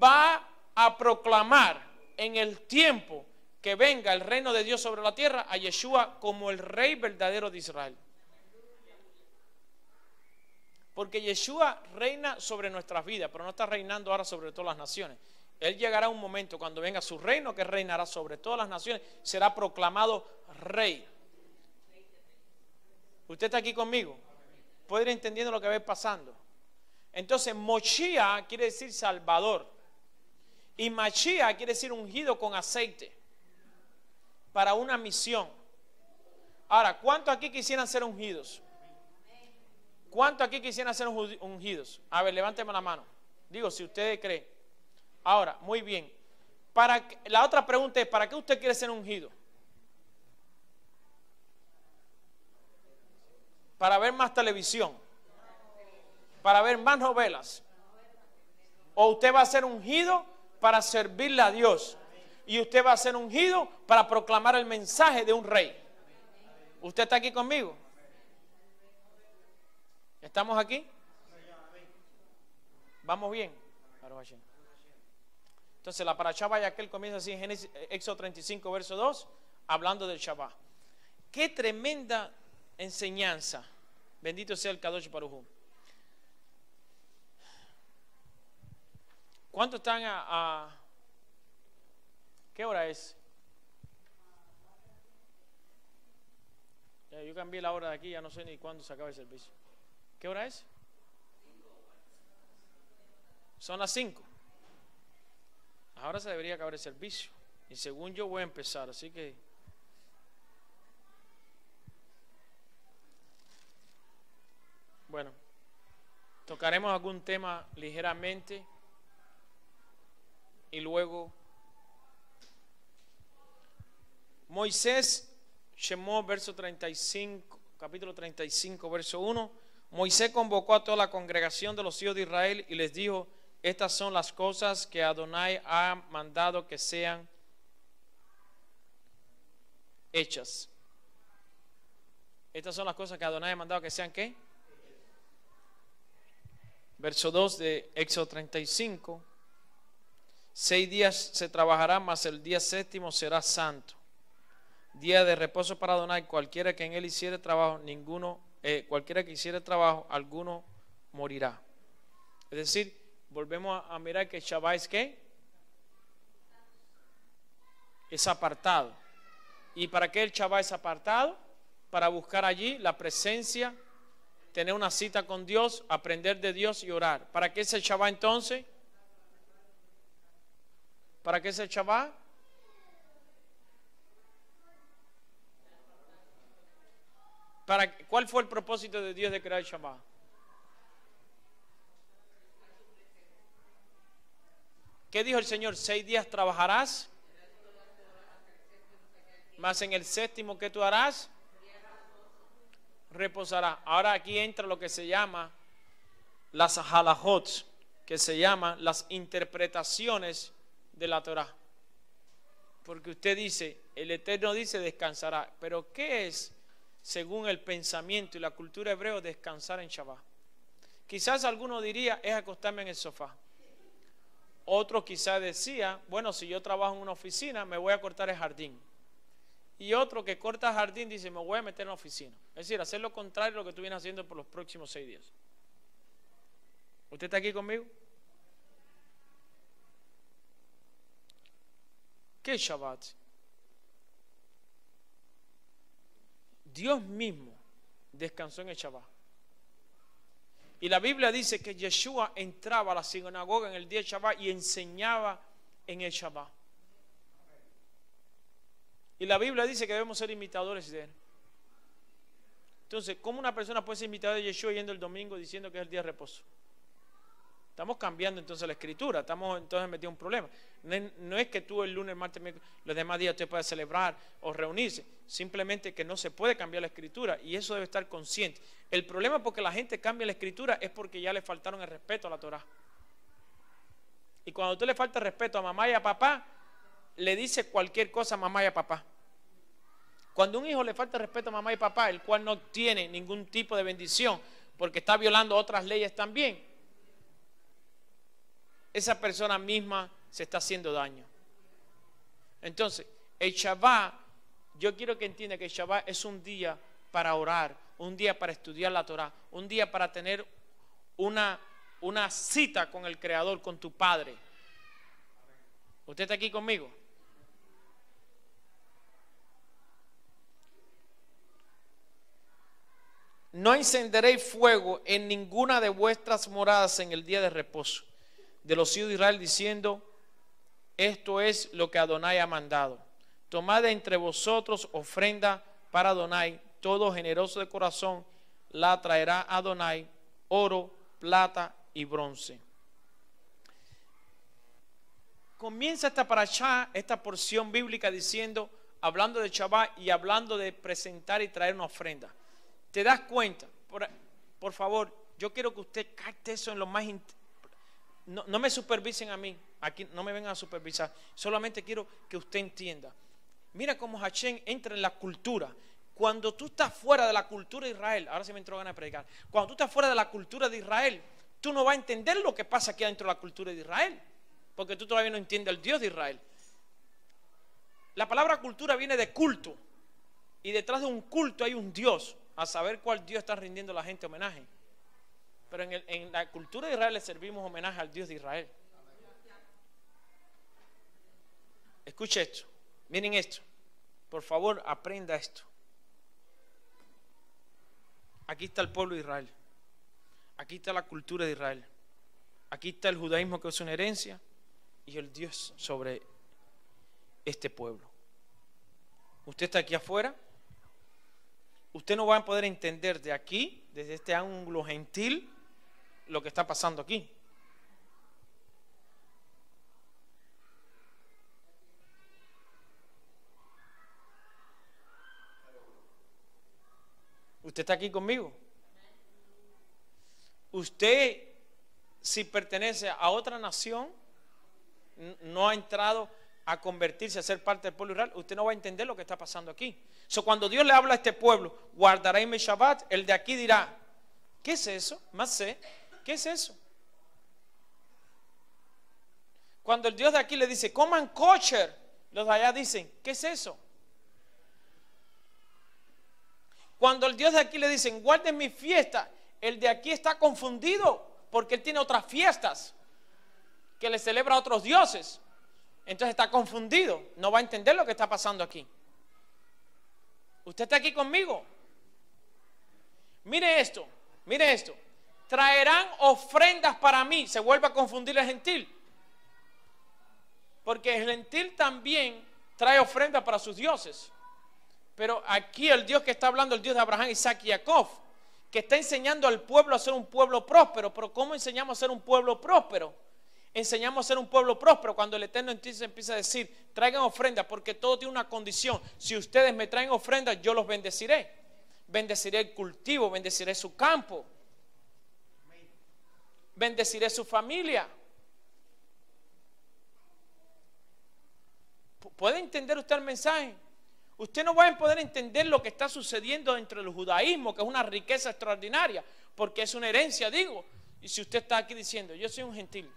va a proclamar en el tiempo que venga el reino de Dios sobre la tierra a Yeshua como el rey verdadero de Israel. Porque Yeshua reina sobre nuestras vidas, pero no está reinando ahora sobre todas las naciones. Él llegará un momento cuando venga su reino que reinará sobre todas las naciones, será proclamado rey. ¿Usted está aquí conmigo? ¿Puede ir entendiendo lo que va pasando? Entonces, Moshiach quiere decir Salvador. Y Mashiach quiere decir ungido con aceite para una misión. Ahora, ¿cuántos aquí quisieran ser ungidos? ¿Cuántos aquí quisieran ser ungidos? A ver, levánteme la mano. Digo, si usted cree. Ahora, muy bien. La otra pregunta es, ¿para qué usted quiere ser ungido? Para ver más televisión, para ver más novelas. O usted va a ser ungido para servirle a Dios. Y usted va a ser ungido para proclamar el mensaje de un rey. ¿Usted está aquí conmigo? ¿Estamos aquí? ¿Vamos bien? Entonces la parashá Vayakhel comienza así en Éxodo 35, verso 2, hablando del Shabbat. ¡Qué tremenda enseñanza! Bendito sea el Kadosh Baruj Hu. ¿Cuántos están ¿Qué hora es? Yo cambié la hora de aquí, ya no sé ni cuándo se acaba el servicio. ¿Qué hora es? Son las 5. Ahora se debería acabar el servicio. Y según yo voy a empezar, así que... Bueno, tocaremos algún tema ligeramente y luego Moisés, Shemot, verso 35, capítulo 35, verso 1. Moisés convocó a toda la congregación de los hijos de Israel y les dijo: estas son las cosas que Adonai ha mandado que sean hechas. Estas son las cosas que Adonai ha mandado que sean ¿qué? Verso 2 de Éxodo 35. 6 días se trabajará, mas el día séptimo será santo. Día de reposo para Adonai. Cualquiera que en él hiciere trabajo, cualquiera que hiciere trabajo, alguno morirá. Es decir, volvemos a mirar que Shabbat es ¿qué? Es apartado. ¿Y para qué el Shabbat es apartado? Para buscar allí la presencia, tener una cita con Dios, aprender de Dios y orar. ¿Para qué es el Shabbat entonces? ¿Para qué es el Shabbat? ¿Cuál fue el propósito de Dios de crear el Shabbat? ¿Qué dijo el Señor? 6 días trabajarás, mas en el séptimo ¿qué tú harás? Reposarás. Ahora aquí entra lo que se llama las halajot, que se llaman las interpretaciones de la Torah. Porque usted dice, el Eterno dice descansará, pero ¿qué es, según el pensamiento y la cultura hebreo, descansar en Shabbat? Quizás alguno diría, es acostarme en el sofá. Otro quizás decía, bueno, si yo trabajo en una oficina, me voy a cortar el jardín. Y otro que corta el jardín dice, me voy a meter en la oficina. Es decir, hacer lo contrario de lo que tú vienes haciendo por los próximos 6 días. ¿Usted está aquí conmigo? ¿Qué es Shabbat? Dios mismo descansó en el Shabbat. Y la Biblia dice que Yeshua entraba a la sinagoga en el día de Shabbat y enseñaba en el Shabbat. Y la Biblia dice que debemos ser imitadores de él. Entonces, ¿cómo una persona puede ser imitadora de Yeshua yendo el domingo diciendo que es el día de reposo? Estamos cambiando entonces la escritura, estamos entonces metidos en un problema. No es que tú el lunes, martes, miércoles, los demás días usted pueda celebrar o reunirse, simplemente que no se puede cambiar la escritura y eso debe estar consciente. El problema porque la gente cambia la escritura es porque ya le faltaron el respeto a la Torah. Y cuando tú le falta el respeto a mamá y a papá, le dice cualquier cosa a mamá y a papá. Cuando un hijo le falta el respeto a mamá y papá, el cual no tiene ningún tipo de bendición porque está violando otras leyes también, esa persona misma se está haciendo daño. Entonces, el Shabbat, yo quiero que entienda que el Shabbat es un día para orar, un día para estudiar la Torah, un día para tener una cita con el Creador, con tu Padre. ¿Usted está aquí conmigo? No encenderéis fuego en ninguna de vuestras moradas en el día de reposo de los hijos de Israel, diciendo, esto es lo que Adonai ha mandado. Tomad de entre vosotros ofrenda para Adonai, todo generoso de corazón la traerá a Adonai, oro, plata y bronce. Comienza esta parashá, esta porción bíblica diciendo, hablando de Shabbat y hablando de presentar y traer una ofrenda. ¿Te das cuenta? Por favor, yo quiero que usted capte eso en lo más no me supervisen a mí, aquí no me vengan a supervisar, solamente quiero que usted entienda. Mira cómo Hashem entra en la cultura. Cuando tú estás fuera de la cultura de Israel, ahora sí me entró ganas de predicar, cuando tú estás fuera de la cultura de Israel, tú no vas a entender lo que pasa aquí dentro de la cultura de Israel, porque tú todavía no entiendes al Dios de Israel. La palabra cultura viene de culto, y detrás de un culto hay un Dios, a saber cuál Dios está rindiendo a la gente homenaje. Pero en la cultura de Israel le servimos homenaje al Dios de Israel. Escuche esto, miren esto, por favor aprenda esto. Aquí está el pueblo de Israel, aquí está la cultura de Israel, aquí está el judaísmo que es una herencia y el Dios sobre este pueblo. Usted está aquí afuera, usted no va a poder entender de aquí, desde este ángulo gentil, lo que está pasando aquí. ¿Usted está aquí conmigo? Usted si pertenece a otra nación, no ha entrado a convertirse, a ser parte del pueblo israel, usted no va a entender lo que está pasando aquí. Cuando Dios le habla a este pueblo, guardaréis mi Shabbat, el de aquí dirá, ¿qué es eso? Más sé, ¿qué es eso? Cuando el Dios de aquí le dice, coman kosher, los de allá dicen, ¿qué es eso? Cuando el Dios de aquí le dicen, guarden mi fiesta, el de aquí está confundido porque él tiene otras fiestas que le celebra a otros dioses. Entonces está confundido, no va a entender lo que está pasando aquí. ¿Usted está aquí conmigo? Mire esto, mire esto. Traerán ofrendas para mí. Se vuelve a confundir el gentil. Porque el gentil también trae ofrendas para sus dioses. Pero aquí el Dios que está hablando, el Dios de Abraham, Isaac y Jacob, que está enseñando al pueblo a ser un pueblo próspero. Pero ¿cómo enseñamos a ser un pueblo próspero? Enseñamos a ser un pueblo próspero cuando el Eterno entonces empieza a decir, traigan ofrendas, porque todo tiene una condición. Si ustedes me traen ofrendas, yo los bendeciré. Bendeciré el cultivo, bendeciré su campo, bendeciré su familia. ¿Puede entender usted el mensaje? Usted no va a poder entender lo que está sucediendo dentro del judaísmo, que es una riqueza extraordinaria, porque es una herencia, digo. Y si usted está aquí diciendo, yo soy un gentil,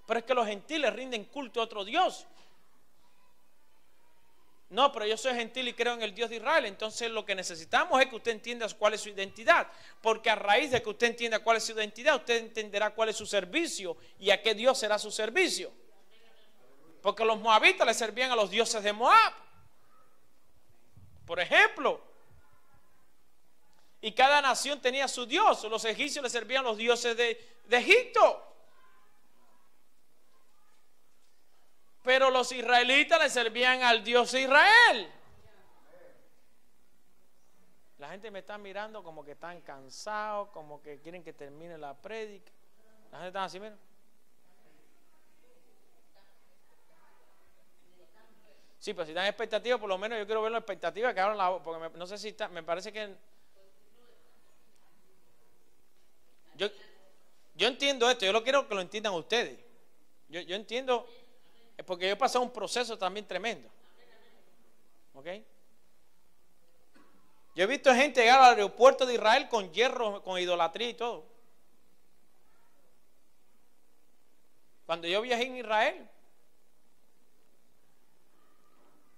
pero es que los gentiles rinden culto a otro Dios. No, pero yo soy gentil y creo en el Dios de Israel. Entonces lo que necesitamos es que usted entienda cuál es su identidad. Porque a raíz de que usted entienda cuál es su identidad, usted entenderá cuál es su servicio y a qué Dios será su servicio. Porque los moabitas le servían a los dioses de Moab, por ejemplo. Y cada nación tenía su dios. Los egipcios le servían a los dioses de Egipto. Pero los israelitas le servían al Dios de Israel. La gente me está mirando como que están cansados, como que quieren que termine la prédica. La gente está así, mira. Sí, pero si están expectativas, por lo menos yo quiero ver la expectativa que abran la voz, porque no sé si está, me parece que yo entiendo esto, yo lo quiero que lo entiendan ustedes. Yo entiendo. Es porque yo he pasado un proceso también tremendo. ¿Ok? Yo he visto gente llegar al aeropuerto de Israel con hierro, con idolatría y todo. Cuando yo viajé en Israel,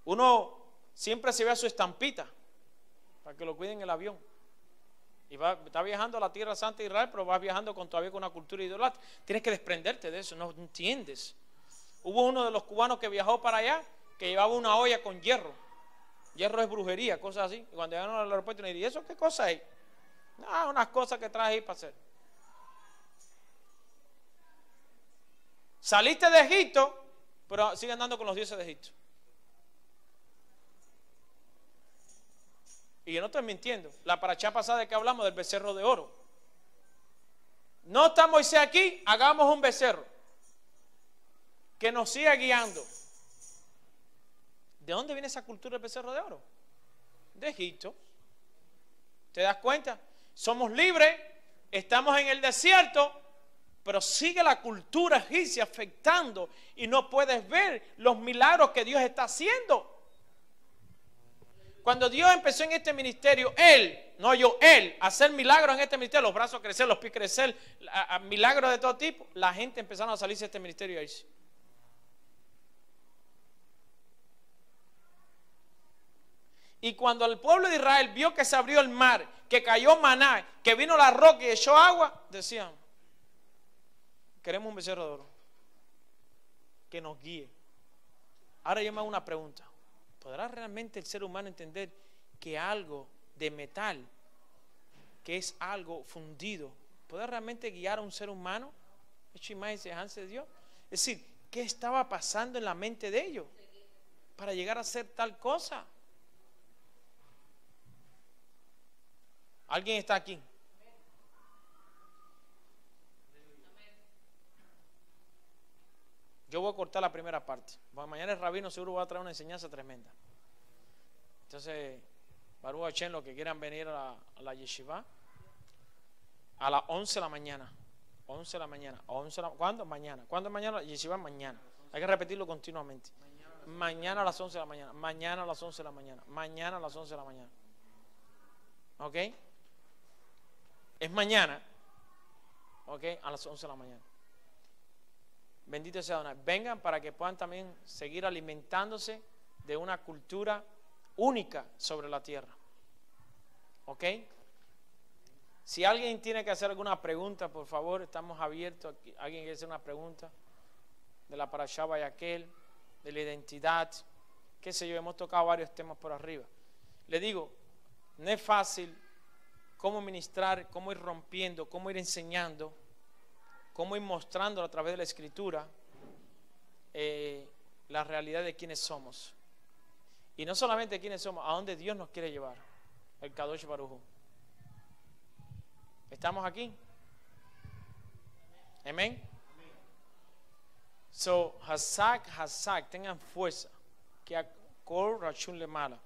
uno siempre se ve a su estampita para que lo cuiden en el avión. Y está viajando a la tierra santa de Israel, pero vas viajando todavía con una cultura idolatra. Tienes que desprenderte de eso, no entiendes. Hubo uno de los cubanos que viajó para allá que llevaba una olla con hierro. Hierro es brujería, cosas así. Y cuando llegaron al aeropuerto le dije, ¿y eso qué cosa es? No, unas cosas que traes ahí para hacer. Saliste de Egipto, pero sigue andando con los dioses de Egipto. Y yo no estoy mintiendo. La parachá pasada de que hablamos del becerro de oro. No está Moisés aquí, hagamos un becerro que nos siga guiando. ¿De dónde viene esa cultura del becerro de oro? De Egipto. ¿Te das cuenta? Somos libres, estamos en el desierto, pero sigue la cultura egipcia afectando y no puedes ver los milagros que Dios está haciendo. Cuando Dios empezó en este ministerio, Él, hacer milagros en este ministerio, los brazos crecer, los pies crecer, milagros de todo tipo, la gente empezaron a salirse de este ministerio y irse. Y cuando el pueblo de Israel vio que se abrió el mar, que cayó maná, que vino la roca y echó agua, decían, queremos un becerro de oro que nos guíe. Ahora yo me hago una pregunta. ¿Podrá realmente el ser humano entender que algo de metal, que es algo fundido, podrá realmente guiar a un ser humano hecho imagen y semejanza de Dios? Es decir, ¿qué estaba pasando en la mente de ellos para llegar a hacer tal cosa? ¿Alguien está aquí? Yo voy a cortar la primera parte. Mañana el rabino seguro va a traer una enseñanza tremenda. Entonces, Baruch Hashem, los que quieran venir a la yeshiva, a las 11 de la mañana. 11 de la mañana. 11 de la, ¿cuándo? Mañana. ¿Cuándo es mañana? Yeshiva mañana. Hay que repetirlo continuamente. Mañana a las 11 de la mañana. Mañana a las 11 de la mañana. Mañana a las 11 de la mañana. ¿Ok? Es mañana. ¿Ok? A las 11 de la mañana. Bendito sea Adonai. Vengan para que puedan también seguir alimentándose de una cultura única sobre la tierra. ¿Ok? Si alguien tiene que hacer alguna pregunta, por favor, estamos abiertos. ¿Alguien quiere hacer una pregunta? De la Parashá Vayakhel, de la identidad, qué sé yo, hemos tocado varios temas por arriba. Le digo, no es fácil cómo ministrar, cómo ir rompiendo, cómo ir enseñando, cómo ir mostrando a través de la Escritura la realidad de quiénes somos. Y no solamente de quiénes somos, a dónde Dios nos quiere llevar, el Kadosh Baruj Hu. ¿Estamos aquí? Amén. So, Hazak, tengan fuerza, que Akor Rachun le mala,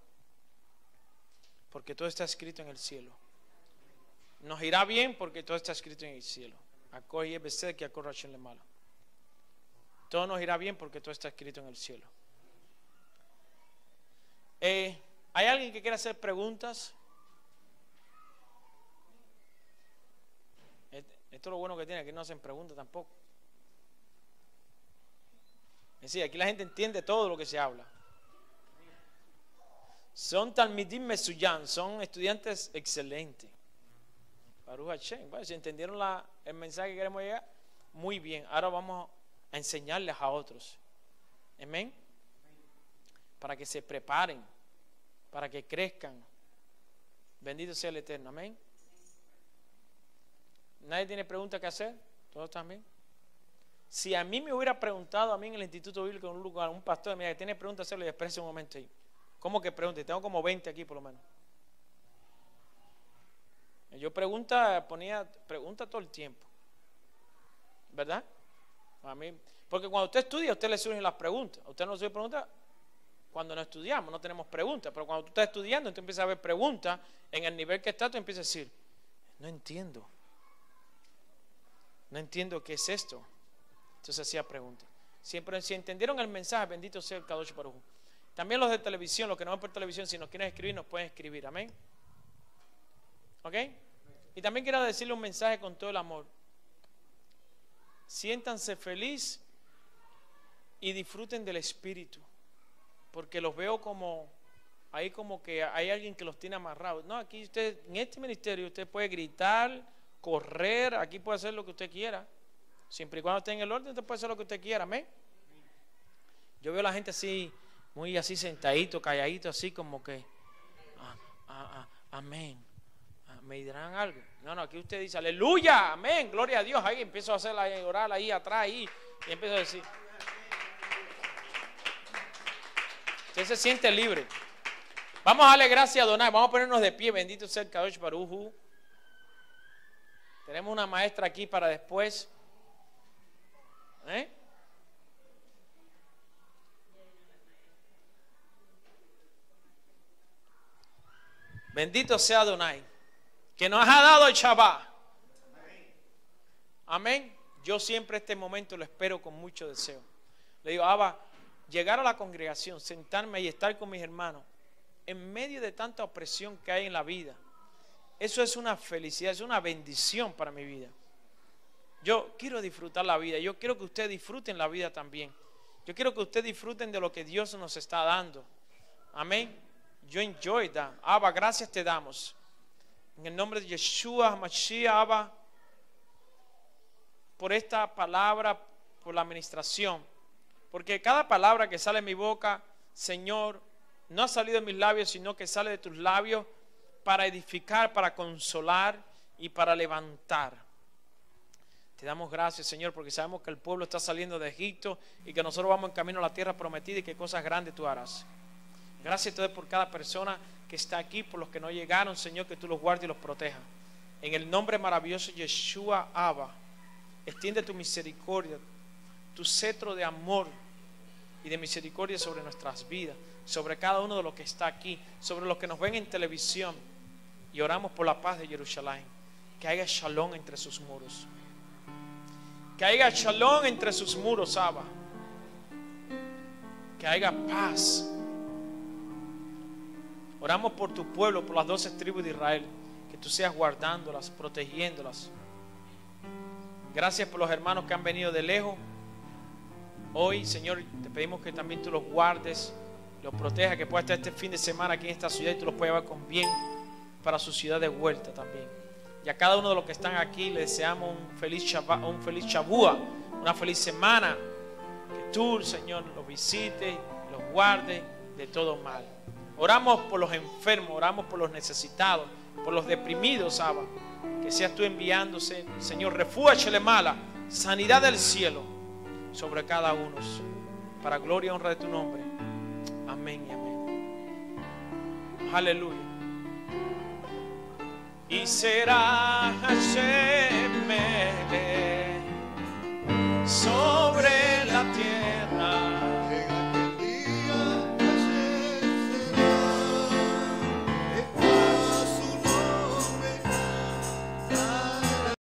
porque todo está escrito en el cielo. Nos irá bien porque todo está escrito en el cielo. Akor y Besed, que Akor Rachun le mala. Todo nos irá bien porque todo está escrito en el cielo. ¿Hay alguien que quiera hacer preguntas? Esto es lo bueno que tiene, que no hacen preguntas tampoco. Es decir, aquí la gente entiende todo lo que se habla. Son Talmidim Mesuyán, son estudiantes excelentes. Baruch Hashem. Bueno, si entendieron el mensaje que queremos llegar, muy bien. Ahora vamos a enseñarles a otros. Amén. Para que se preparen, para que crezcan. Bendito sea el Eterno. Amén. ¿Nadie tiene pregunta que hacer? ¿Todos también? Si a mí me hubiera preguntado a mí en el Instituto Bíblico, en un lugar, un pastor, mira, tiene preguntas, hacerlo y espérese un momento ahí. ¿Cómo que pregunte? Tengo como 20 aquí por lo menos. Yo ponía preguntas todo el tiempo. ¿Verdad? A mí, porque cuando usted estudia, a usted le surgen las preguntas. A usted no le surgen preguntas cuando no estudiamos, no tenemos preguntas. Pero cuando tú estás estudiando, tú empiezas a ver preguntas en el nivel que estás, tú empiezas a decir, no entiendo. No entiendo qué es esto. Entonces hacía preguntas. Siempre, si entendieron el mensaje, bendito sea el Kadosh Baruj Hu. También los de televisión, los que no ven por televisión, si nos quieren escribir, nos pueden escribir. Amén. ¿Ok? Y también quiero decirle un mensaje con todo el amor. Siéntanse feliz y disfruten del Espíritu. Porque los veo como, ahí como que hay alguien que los tiene amarrados. No, aquí usted, en este ministerio, usted puede gritar, correr, aquí puede hacer lo que usted quiera. Siempre y cuando esté en el orden, usted puede hacer lo que usted quiera. Amén. Yo veo a la gente así, muy así sentadito, calladito, así como que, amén. ¿Me dirán algo? No, aquí usted dice, aleluya, amén, gloria a Dios. Ahí empiezo a hacer orar ahí atrás, ahí, y empiezo a decir. Usted se siente libre. Vamos a darle gracias a Adonai, vamos a ponernos de pie, bendito sea el Kadosh Baruj Hu. Tenemos una maestra aquí para después. Bendito sea Adonai, que nos ha dado el Shabbat. Amén. Yo siempre este momento lo espero con mucho deseo. Le digo, Abba, llegar a la congregación, sentarme y estar con mis hermanos, en medio de tanta opresión que hay en la vida, eso es una felicidad, es una bendición para mi vida. Yo quiero disfrutar la vida, yo quiero que ustedes disfruten la vida también. Yo quiero que ustedes disfruten de lo que Dios nos está dando. Amén. Yo enjoy that. Abba, gracias te damos. En el nombre de Yeshua HaMashiach, Abba, por esta palabra, por la administración. Porque cada palabra que sale de mi boca, Señor, no ha salido de mis labios, sino que sale de tus labios para edificar, para consolar y para levantar. Te damos gracias, Señor, porque sabemos que el pueblo está saliendo de Egipto y que nosotros vamos en camino a la tierra prometida y que cosas grandes tú harás. Gracias a por cada persona que está aquí, por los que no llegaron, Señor, que tú los guardes y los protejas. En el nombre maravilloso de Yeshua Abba, extiende tu misericordia, tu cetro de amor y de misericordia sobre nuestras vidas, sobre cada uno de los que está aquí, sobre los que nos ven en televisión. Y oramos por la paz de Jerusalén, que haya shalom entre sus muros. Que haya shalom entre sus muros, Abba. Que haya paz. Oramos por tu pueblo, por las 12 tribus de Israel. Que tú seas guardándolas, protegiéndolas. Gracias por los hermanos que han venido de lejos. Hoy, Señor, te pedimos que también tú los guardes, los protejas, que pueda estar este fin de semana aquí en esta ciudad y tú los puedas llevar con bien para su ciudad de vuelta también. Y a cada uno de los que están aquí le deseamos un feliz Shabbat, una feliz semana. Que tú, Señor, los visites, los guardes de todo mal. Oramos por los enfermos, oramos por los necesitados, por los deprimidos, Abba. Que seas tú enviándose, Señor, refúgale mala, sanidad del cielo sobre cada uno. Para gloria y honra de tu nombre. Amén y amén. Aleluya. Y será Hashem Melech.